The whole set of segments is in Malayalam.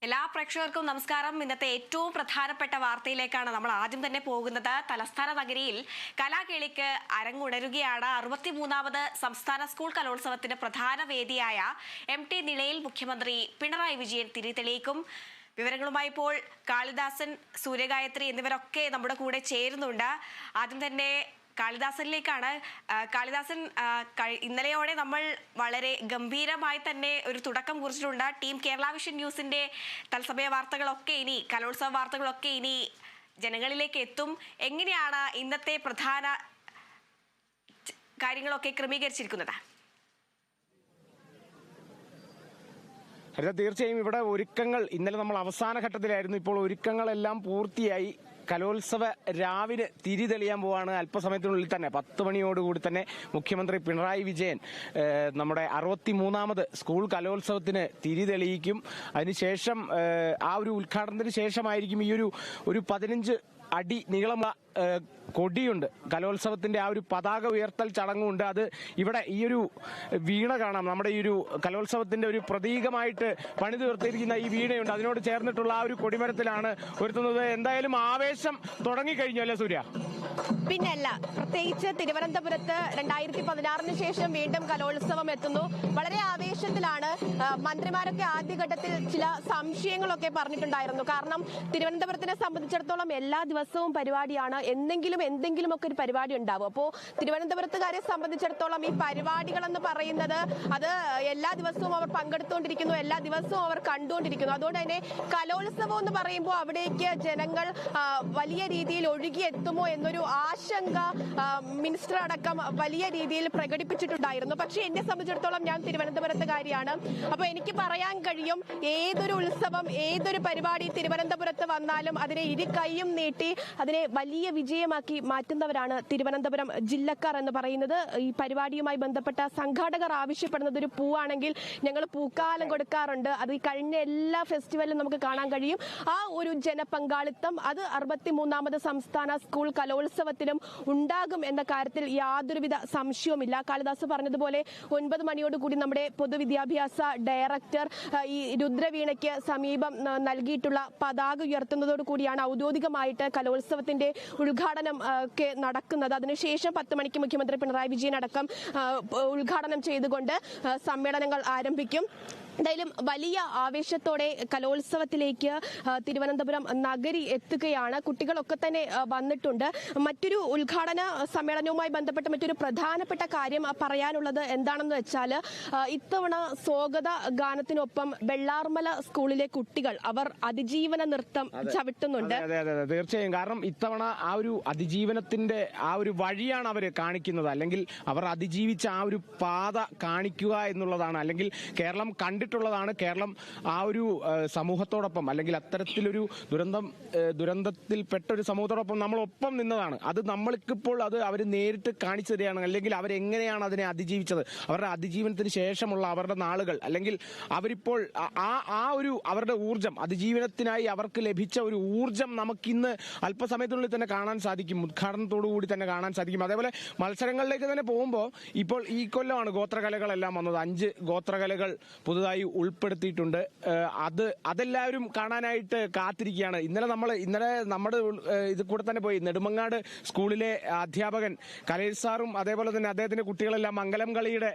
എല്ലാ പ്രേക്ഷകർക്കും നമസ്കാരം. ഇന്നത്തെ ഏറ്റവും പ്രധാനപ്പെട്ട വാർത്തയിലേക്കാണ് നമ്മൾ ആദ്യം തന്നെ പോകുന്നത്. തലസ്ഥാന നഗരിയിൽ കലാകേളിക്ക് അരങ്ങുണരുകയാണ്. 63ാമത് സംസ്ഥാന സ്കൂൾ കലോത്സവത്തിന്റെ പ്രധാന വേദിയായ MT നിലയിൽ മുഖ്യമന്ത്രി പിണറായി വിജയൻ തിരിതെളിയിക്കും. വിവരങ്ങളുമായി ഇപ്പോൾ കാളിദാസൻ, സൂര്യഗായത്രി എന്നിവരൊക്കെ നമ്മുടെ കൂടെ ചേരുന്നുണ്ട്. ആദ്യം തന്നെ കാളിദാസനിലേക്കാണ്. കാളിദാസൻ, ഇന്നലെയോടെ നമ്മൾ വളരെ ഗംഭീരമായി തന്നെ ഒരു തുടക്കം കുറിച്ചിട്ടുണ്ട്. ടീം കേരള വിഷൻ ന്യൂസിന്റെ തത്സമയ വാർത്തകളൊക്കെ ഇനി കലോത്സവ വാർത്തകളൊക്കെ ഇനി ജനങ്ങളിലേക്ക് എത്തും. എങ്ങനെയാണ് ഇന്നത്തെ പ്രധാന കാര്യങ്ങളൊക്കെ ക്രമീകരിച്ചിരിക്കുന്നത്? തീർച്ചയായും ഇവിടെ ഒരുക്കങ്ങൾ ഇന്നലെ നമ്മൾ അവസാന ഘട്ടത്തിലായിരുന്നു. ഇപ്പോൾ ഒരുക്കങ്ങളെല്ലാം പൂർത്തിയായി. കലോത്സവ രാവിലെ തിരി തെളിയാൻ പോവാണ്. അല്പസമയത്തിനുള്ളിൽ തന്നെ 10 മണിയോടുകൂടി തന്നെ മുഖ്യമന്ത്രി പിണറായി വിജയൻ നമ്മുടെ 63ാമത് സ്കൂൾ കലോത്സവത്തിന് തിരി തെളിയിക്കും. അതിനുശേഷം ആ ഒരു ഉദ്ഘാടനത്തിന് ശേഷമായിരിക്കും ഈ ഒരു 15 അടി നീളമുള്ള കൊടിയുണ്ട്. കലോത്സവത്തിന്റെ ആ ഒരു പതാക ഉയർത്തൽ ചടങ്ങുണ്ട്. അത് ഇവിടെ ഈ ഒരു വീണ കാണാം. നമ്മുടെ ഈ ഒരു കലോത്സവത്തിന്റെ ഒരു പ്രതീകമായിട്ട് പണിതീർത്തിരിക്കുന്ന ഈ വീണയുണ്ട്. അതിനോട് ചേർന്നിട്ടുള്ള ആ ഒരു കൊടിമരത്തിലാണ് ഉയർത്തുന്നത്. എന്തായാലും ആവേശം തുടങ്ങിക്കഴിഞ്ഞു അല്ലേ സൂര്യ? പിന്നല്ല, പ്രത്യേകിച്ച് തിരുവനന്തപുരത്ത് 2016 ശേഷം വീണ്ടും കലോത്സവം എത്തുന്നു. വളരെ ആവേശത്തിലാണ്. മന്ത്രിമാരൊക്കെ ആദ്യഘട്ടത്തിൽ ചില സംശയങ്ങളൊക്കെ പറഞ്ഞിട്ടുണ്ടായിരുന്നു. കാരണം തിരുവനന്തപുരത്തിനെ സംബന്ധിച്ചിടത്തോളം എല്ലാ ദിവസവും പരിപാടിയാണ്. എന്തെങ്കിലും ഒക്കെ ഒരു പരിപാടി ഉണ്ടാവും. അപ്പോൾ തിരുവനന്തപുരത്തുകാരെ സംബന്ധിച്ചിടത്തോളം ഈ പരിപാടികളെന്ന് പറയുന്നത് അത് എല്ലാ ദിവസവും അവർ പങ്കെടുത്തുകൊണ്ടിരിക്കുന്നു, എല്ലാ ദിവസവും അവർ കണ്ടുകൊണ്ടിരിക്കുന്നു. അതുകൊണ്ട് തന്നെ കലോത്സവം എന്ന് പറയുമ്പോൾ അവിടേക്ക് ജനങ്ങൾ വലിയ രീതിയിൽ ഒഴുകിയെത്തുമോ എന്നൊരു ആശങ്ക മിനിസ്റ്റർ അടക്കം വലിയ രീതിയിൽ പ്രകടിപ്പിച്ചിട്ടുണ്ടായിരുന്നു. പക്ഷെ എന്നെ സംബന്ധിച്ചിടത്തോളം ഞാൻ തിരുവനന്തപുരത്തുകാരിയാണ്. അപ്പൊ എനിക്ക് പറയാൻ കഴിയും, ഏതൊരു ഉത്സവം, ഏതൊരു പരിപാടി തിരുവനന്തപുരത്ത് വന്നാലും അതിനെ ഇരു കൈയും നീട്ടി അതിനെ വലിയ വിജയമാക്കി മാറ്റുന്നവരാണ് തിരുവനന്തപുരം ജില്ലക്കാർ എന്ന് പറയുന്നത്. ഈ പരിപാടിയുമായി ബന്ധപ്പെട്ട സംഘാടകർ ആവശ്യപ്പെടുന്നത് ഒരു പൂവാണെങ്കിൽ ഞങ്ങൾ പൂക്കാലം കൊടുക്കാറുണ്ട്. അത് ഈ കഴിഞ്ഞ എല്ലാ ഫെസ്റ്റിവലിലും നമുക്ക് കാണാൻ കഴിയും. ആ ഒരു ജനപങ്കാളിത്തം അത് 63ാമത് സംസ്ഥാന സ്കൂൾ കലോത്സവത്തിലും ഉണ്ടാകും എന്ന കാര്യത്തിൽ യാതൊരുവിധ സംശയവുമില്ല. കാളിദാസ് പറഞ്ഞതുപോലെ 9 മണിയോടുകൂടി നമ്മുടെ പൊതുവിദ്യാഭ്യാസ ഡയറക്ടർ ഈ രുദ്രവീണയ്ക്ക് സമീപം നൽകിയിട്ടുള്ള പതാക ഉയർത്തുന്നതോടു കൂടിയാണ് ഔദ്യോഗികമായിട്ട് കലോത്സവത്തിന്റെ ഉദ്ഘാടനം ഒക്കെ നടക്കുന്നത്. അതിനുശേഷം 10 മണിക്ക് മുഖ്യമന്ത്രി പിണറായി വിജയൻ അടക്കം ഉദ്ഘാടനം ചെയ്തുകൊണ്ട് സമ്മേളനങ്ങൾ ആരംഭിക്കും. എന്തായാലും വലിയ ആവേശത്തോടെ കലോത്സവത്തിലേക്ക് തിരുവനന്തപുരം നഗരി എത്തുകയാണ്. കുട്ടികളൊക്കെ തന്നെ വന്നിട്ടുണ്ട്. മറ്റൊരു ഉദ്ഘാടന സമ്മേളനവുമായി ബന്ധപ്പെട്ട് മറ്റൊരു പ്രധാനപ്പെട്ട കാര്യം പറയാനുള്ളത് എന്താണെന്ന് വെച്ചാൽ, ഇത്തവണ സ്വാഗത ഗാനത്തിനൊപ്പം വെള്ളാർമല സ്കൂളിലെ കുട്ടികൾ അവർ അതിജീവന നൃത്തം ചവിട്ടുന്നുണ്ട്. തീർച്ചയായും. കാരണം ഇത്തവണ ആ ഒരു അതിജീവനത്തിന്റെ ആ ഒരു വഴിയാണ് അവർ കാണിക്കുന്നത്. അല്ലെങ്കിൽ അവർ അതിജീവിച്ച ആ ഒരു പാത കാണിക്കുക എന്നുള്ളതാണ്. അല്ലെങ്കിൽ കേരളം കണ്ടിട്ടുള്ളതാണ്. കേരളം ആ ഒരു സമൂഹത്തോടൊപ്പം, അല്ലെങ്കിൽ അത്തരത്തിലൊരു ദുരന്തത്തിൽപ്പെട്ട ഒരു സമൂഹത്തോടൊപ്പം നമ്മളൊപ്പം നിന്നതാണ്. അത് നമ്മൾക്കിപ്പോൾ അത് അവർ നേരിട്ട് കാണിച്ചു തരികയാണ്. അല്ലെങ്കിൽ അവരെങ്ങനെയാണ് അതിനെ അതിജീവിച്ചത്, അവരുടെ അതിജീവനത്തിന് ശേഷമുള്ള അവരുടെ നാളുകൾ, അല്ലെങ്കിൽ അവരിപ്പോൾ ആ ഒരു അവരുടെ ഊർജം, അതിജീവനത്തിനായി അവർക്ക് ലഭിച്ച ഒരു ഊർജം നമുക്കിന്ന് അല്പസമയത്തിനുള്ളിൽ തന്നെ കാണാൻ സാധിക്കും. ഉദ്ഘാടനത്തോടു കൂടി തന്നെ കാണാൻ സാധിക്കും. അതേപോലെ മത്സരങ്ങളിലേക്ക് തന്നെ പോകുമ്പോൾ ഇപ്പോൾ ഈ കൊല്ലമാണ് ഗോത്രകലകളെല്ലാം വന്നത്. 5 ഗോത്രകലകൾ പുതുതായി ഉൾപ്പെടുത്തിയിട്ടുണ്ട്. അതെല്ലാവരും കാണാനായിട്ട് കാത്തിരിക്കുകയാണ്. ഇന്നലെ നമ്മുടെ ഇത് കൂടെ തന്നെ പോയി നെടുമങ്ങാട് സ്കൂളിലെ അധ്യാപകൻ കലേഷ് സാറും അതേപോലെ തന്നെ അദ്ദേഹത്തിന്റെ കുട്ടികളെല്ലാം മംഗലം കളിയുടെ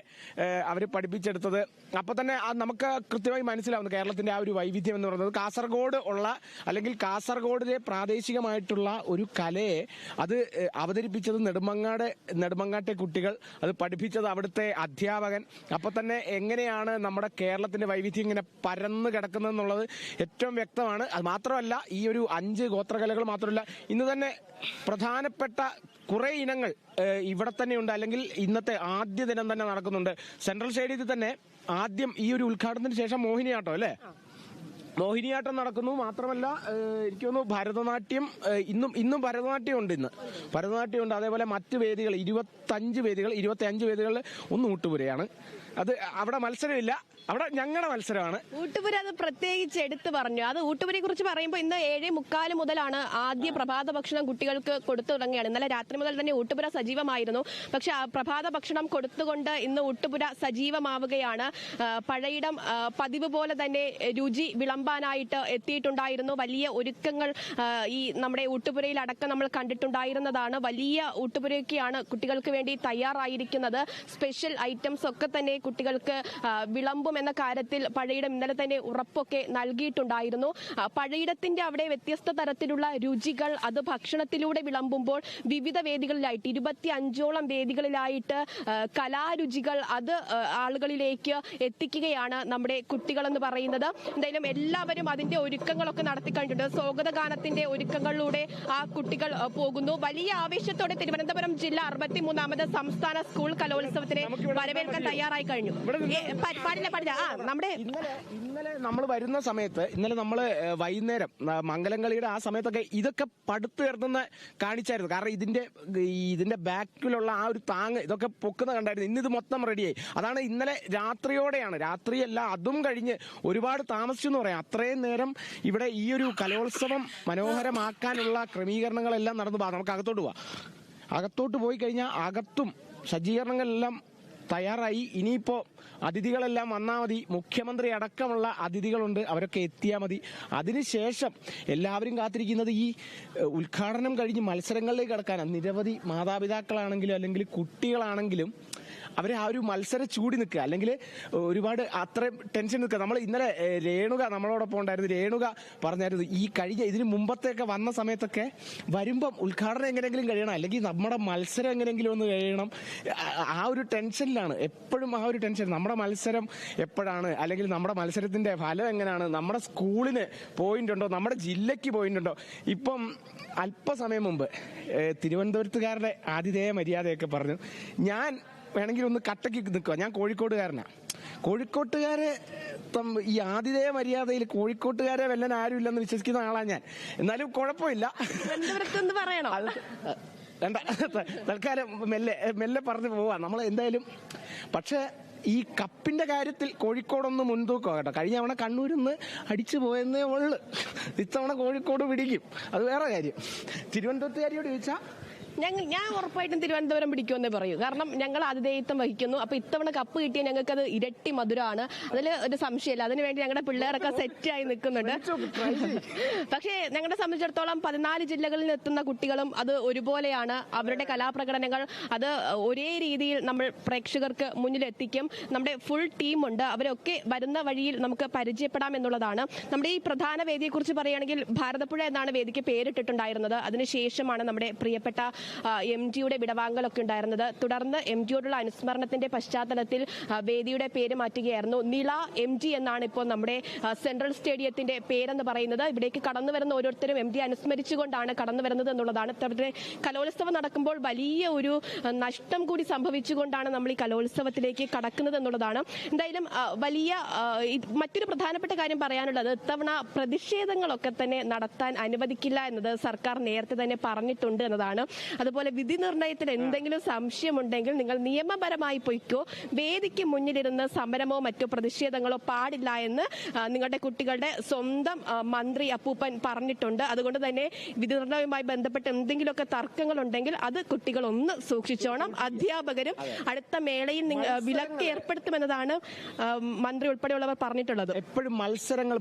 അവർ പഠിപ്പിച്ചെടുത്തത്. അപ്പൊ തന്നെ നമുക്ക് കൃത്യമായി മനസ്സിലാവുന്നു കേരളത്തിന്റെ ആ ഒരു വൈവിധ്യം എന്ന് പറയുന്നത്. കാസർഗോഡ് ഉള്ള, അല്ലെങ്കിൽ കാസർഗോഡിലെ പ്രാദേശികമായിട്ടുള്ള ഒരു കലയെ അത് അവതരിപ്പിച്ചത് നെടുമങ്ങാട്ടെ കുട്ടികൾ, അത് പഠിപ്പിച്ചത് അവിടുത്തെ അധ്യാപകൻ. അപ്പൊ തന്നെ എങ്ങനെയാണ് നമ്മുടെ കേരളത്തിന്റെ വൈവിധ്യം ഇങ്ങനെ പരന്ന് കിടക്കുന്നതെന്നുള്ളത് ഏറ്റവും വ്യക്തമാണ്. അത് മാത്രമല്ല, ഈ ഒരു 5 ഗോത്രകലകൾ മാത്രമല്ല, ഇന്ന് തന്നെ പ്രധാനപ്പെട്ട കുറെ ഇനങ്ങൾ ഇവിടെ തന്നെയുണ്ട്. അല്ലെങ്കിൽ ഇന്നത്തെ ആദ്യ ദിനം തന്നെ നടക്കുന്നുണ്ട്. സെൻട്രൽ സ്റ്റേഡിയത്തിൽ തന്നെ ആദ്യം ഈ ഒരു ഉദ്ഘാടനത്തിന് ശേഷം മോഹിനിയാട്ടം, അല്ലേ? മോഹിനിയാട്ടം നടക്കുന്നു. മാത്രമല്ല എനിക്ക് തോന്നുന്നു ഭരതനാട്യം, ഇന്നും ഭരതനാട്യം ഉണ്ട്. ഭരതനാട്യം ഉണ്ട്. അതേപോലെ മറ്റ് വേദികൾ 25 വേദികളിൽ ഒന്ന് ഊട്ടുപുരയാണ്. അത് അവിടെ മത്സരമില്ല, അവിടെ ഞങ്ങളുടെ മത്സരമാണ്. ഊട്ടുപുര അത് പ്രത്യേകിച്ച് എടുത്തു പറഞ്ഞു. അത് ഊട്ടുപുരയെ കുറിച്ച് പറയുമ്പോൾ ഇന്ന് 7:45 മുതലാണ് ആദ്യ പ്രഭാത ഭക്ഷണം കുട്ടികൾക്ക് കൊടുത്തു തുടങ്ങുകയാണ്. ഇന്നലെ രാത്രി മുതൽ തന്നെ ഊട്ടുപുര സജീവമായിരുന്നു. പക്ഷെ ആ പ്രഭാത ഭക്ഷണം കൊടുത്തുകൊണ്ട് ഇന്ന് ഊട്ടുപുര സജീവമാവുകയാണ്. പഴയിടം പതിവ് പോലെ തന്നെ രുചി വിളമ്പാനായിട്ട് എത്തിയിട്ടുണ്ടായിരുന്നു. വലിയ ഒരുക്കങ്ങൾ ഈ നമ്മുടെ ഊട്ടുപുരയിൽ അടക്കം നമ്മൾ കണ്ടിട്ടുണ്ടായിരുന്നതാണ്. വലിയ ഊട്ടുപുരയൊക്കെയാണ് കുട്ടികൾക്ക് വേണ്ടി തയ്യാറായിരിക്കുന്നത്. സ്പെഷ്യൽ ഐറ്റംസ് ഒക്കെ തന്നെ കുട്ടികൾക്ക് വിളമ്പും എന്ന കാര്യത്തിൽ പഴയിടം ഇന്നലെ തന്നെ ഉറപ്പൊക്കെ നൽകിയിട്ടുണ്ടായിരുന്നു. പഴയിടത്തിന്റെ അവിടെ വ്യത്യസ്ത തരത്തിലുള്ള രുചികൾ അത് ഭക്ഷണത്തിലൂടെ വിളമ്പുമ്പോൾ വിവിധ വേദികളിലായിട്ട് 25ഓളം വേദികളിലായിട്ട് കലാരുചികൾ അത് ആളുകളിലേക്ക് എത്തിക്കുകയാണ് നമ്മുടെ കുട്ടികളെന്ന് പറയുന്നത്. എന്തായാലും എല്ലാവരും അതിന്റെ ഒരുക്കങ്ങളൊക്കെ നടത്തിക്കഴിഞ്ഞിട്ടുണ്ട്. സ്വാഗതഗാനത്തിന്റെ ഒരുക്കങ്ങളിലൂടെ ആ കുട്ടികൾ പോകുന്നു. വലിയ ആവേശത്തോടെ തിരുവനന്തപുരം ജില്ല 63ാമത് സംസ്ഥാന സ്കൂൾ കലോത്സവത്തിനെ വരവേൽക്കാൻ തയ്യാറായി കഴിഞ്ഞു. ഇന്നലെ നമ്മൾ വരുന്ന സമയത്ത്, ഇന്നലെ നമ്മൾ വൈകുന്നേരം മംഗലംകളിയുടെ ആ സമയത്തൊക്കെ ഇതൊക്കെ പടുത്തുയർത്തുന്ന കാണിച്ചായിരുന്നു. കാരണം ഇതിന്റെ ബാക്കിലുള്ള ആ ഒരു താങ്ങ് ഇതൊക്കെ പൊക്കുന്ന കണ്ടായിരുന്നു. ഇന്നിത് മൊത്തം റെഡിയായി. അതാണ് ഇന്നലെ രാത്രിയോടെയാണ്, രാത്രിയല്ല അതും കഴിഞ്ഞ് ഒരുപാട് താമസിച്ചു എന്ന് പറയാം. അത്രയും നേരം ഇവിടെ ഈ ഒരു കലോത്സവം മനോഹരമാക്കാനുള്ള ക്രമീകരണങ്ങളെല്ലാം നടന്നു. നമുക്ക് അകത്തോട്ട് പോവാം. അകത്തോട്ട് പോയി കഴിഞ്ഞാൽ അകത്തും സജ്ജീകരണങ്ങളെല്ലാം തയ്യാറായി. ഇനിയിപ്പോ അതിഥികളെല്ലാം വന്നാൽ മതി. മുഖ്യമന്ത്രി അടക്കമുള്ള അതിഥികളുണ്ട്, അവരൊക്കെ എത്തിയാൽ മതി. അതിനുശേഷം എല്ലാവരും കാത്തിരിക്കുന്നത് ഈ ഉദ്ഘാടനം കഴിഞ്ഞ് മത്സരങ്ങളിലേക്ക് കടക്കാനാണ്. നിരവധി മാതാപിതാക്കളാണെങ്കിലും അല്ലെങ്കിൽ കുട്ടികളാണെങ്കിലും അവർ ആ ഒരു മത്സര ചൂടി നിൽക്കുക, അല്ലെങ്കിൽ ഒരുപാട് അത്രയും ടെൻഷൻ നിൽക്കുക. നമ്മൾ ഇന്നലെ രേണുക നമ്മളോടൊപ്പം ഉണ്ടായിരുന്നു. രേണുക പറഞ്ഞായിരുന്നു ഈ കഴിഞ്ഞ ഇതിന് മുമ്പത്തെയൊക്കെ വന്ന സമയത്തൊക്കെ വരുമ്പം ഉദ്ഘാടനം എങ്ങനെയെങ്കിലും കഴിയണം, അല്ലെങ്കിൽ നമ്മുടെ മത്സരം എങ്ങനെയെങ്കിലും ഒന്ന് കഴിയണം. ആ ഒരു ടെൻഷനിലാണ് എപ്പോഴും. ആ ഒരു ടെൻഷൻ, നമ്മുടെ മത്സരം എപ്പോഴാണ്, അല്ലെങ്കിൽ നമ്മുടെ മത്സരത്തിന്റെ ഫലം എങ്ങനെയാണ്, നമ്മുടെ സ്കൂളിന് പോയിന്റ് ഉണ്ടോ, നമ്മുടെ ജില്ലയ്ക്ക് പോയിന്റ് ഉണ്ടോ. ഇപ്പം അല്പസമയം മുമ്പ് തിരുവനന്തപുരത്തുകാരുടെ ആതിഥേയ മര്യാദയൊക്കെ പറഞ്ഞു. ഞാൻ വേണമെങ്കിൽ ഒന്ന് കട്ടക്ക് നിൽക്കുക. ഞാൻ കോഴിക്കോടുകാരനാണ്. കോഴിക്കോട്ടുകാരെ ഈ ആതിഥേയ മര്യാദയിൽ കോഴിക്കോട്ടുകാരെ വല്ലാൻ ആരുമില്ലെന്ന് വിശ്വസിക്കുന്ന ആളാണ് ഞാൻ. എന്നാലും കുഴപ്പമില്ല. പറയണോ? വേണ്ട, തൽക്കാലം മെല്ലെ പറഞ്ഞു പോവാം നമ്മൾ എന്തായാലും. പക്ഷെ ഈ കപ്പിന്റെ കാര്യത്തിൽ കോഴിക്കോടൊന്ന് മുൻതൂക്കം കേട്ടോ. കഴിഞ്ഞ തവണ കണ്ണൂരിന്ന് അടിച്ചു പോയെന്നേ ഉള്ളു. ഇത്തവണ കോഴിക്കോട് പിടിക്കും, അത് വേറെ കാര്യം. തിരുവനന്തപുരത്തുകാരിയോട് ചോദിച്ചാൽ ഞാൻ ഉറപ്പായിട്ടും തിരുവനന്തപുരം പിടിക്കുമെന്നേ പറയൂ. കാരണം ഞങ്ങൾ ആതിഥേയത്വം വഹിക്കുന്നു. അപ്പൊ ഇത്തവണ കപ്പ് കിട്ടിയ ഞങ്ങൾക്ക് അത് ഇരട്ടി മധുരമാണ്. അതിൽ ഒരു സംശയമില്ല. അതിനുവേണ്ടി ഞങ്ങളുടെ പിള്ളേരൊക്കെ സെറ്റായി നിൽക്കുന്നുണ്ട്. പക്ഷേ ഞങ്ങളെ സംബന്ധിച്ചിടത്തോളം 14 ജില്ലകളിൽ നിന്ന് എത്തുന്ന കുട്ടികളും അത് ഒരുപോലെയാണ്. അവരുടെ കലാപ്രകടനങ്ങൾ അത് ഒരേ രീതിയിൽ നമ്മൾ പ്രേക്ഷകർക്ക് മുന്നിൽ എത്തിക്കും. നമ്മുടെ ഫുൾ ടീമുണ്ട്. അവരൊക്കെ വരുന്ന വഴിയിൽ നമുക്ക് പരിചയപ്പെടാം എന്നുള്ളതാണ്. നമ്മുടെ ഈ പ്രധാന വേദിയെക്കുറിച്ച് പറയുകയാണെങ്കിൽ ഭാരതപ്പുഴ എന്നാണ് വേദിക്ക് പേരിട്ടിട്ടുണ്ടായിരുന്നത്. അതിനുശേഷമാണ് നമ്മുടെ പ്രിയപ്പെട്ട MGയുടെ വിടവാങ്ങലൊക്കെ ഉണ്ടായിരുന്നത്. തുടർന്ന് MGയോടുള്ള അനുസ്മരണത്തിന്റെ പശ്ചാത്തലത്തിൽ വേദിയുടെ പേര് മാറ്റുകയായിരുന്നു. നിള MG എന്നാണ് ഇപ്പോൾ നമ്മുടെ സെൻട്രൽ സ്റ്റേഡിയത്തിന്റെ പേരെന്ന് പറയുന്നത്. ഇവിടേക്ക് കടന്നു വരുന്ന ഓരോരുത്തരും MG അനുസ്മരിച്ചുകൊണ്ടാണ് കടന്നു വരുന്നത് എന്നുള്ളതാണ്. കലോത്സവം നടക്കുമ്പോൾ വലിയ ഒരു നഷ്ടം കൂടി സംഭവിച്ചുകൊണ്ടാണ് നമ്മൾ ഈ കലോത്സവത്തിലേക്ക് കടക്കുന്നത് എന്നുള്ളതാണ്. എന്തായാലും വലിയ മറ്റൊരു പ്രധാനപ്പെട്ട കാര്യം പറയാനുള്ളത്, ഇത്തവണ പ്രതിഷേധങ്ങളൊക്കെ തന്നെ നടത്താൻ അനുവദിക്കില്ല എന്നത് സർക്കാർ നേരത്തെ തന്നെ പറഞ്ഞിട്ടുണ്ട് എന്നതാണ്. അതുപോലെ വിധി നിർണയത്തിൽ എന്തെങ്കിലും സംശയമുണ്ടെങ്കിൽ നിങ്ങൾ നിയമപരമായി പൊയ്ക്കോ, വേദിക്ക് മുന്നിലിരുന്ന് സമരമോ മറ്റോ പ്രതിഷേധങ്ങളോ പാടില്ല എന്ന് നിങ്ങളുടെ കുട്ടികളുടെ സ്വന്തം മന്ത്രി അപ്പൂപ്പൻ പറഞ്ഞിട്ടുണ്ട്. അതുകൊണ്ട് തന്നെ വിധി നിർണയവുമായി ബന്ധപ്പെട്ട് എന്തെങ്കിലുമൊക്കെ തർക്കങ്ങൾ ഉണ്ടെങ്കിൽ അത് കുട്ടികൾ ഒന്ന് സൂക്ഷിച്ചോണം. അധ്യാപകരും അടുത്ത മേളയിൽ വിലക്ക് ഏർപ്പെടുത്തുമെന്നതാണ് മന്ത്രി ഉൾപ്പെടെയുള്ളവർ പറഞ്ഞിട്ടുള്ളത്. എപ്പോഴും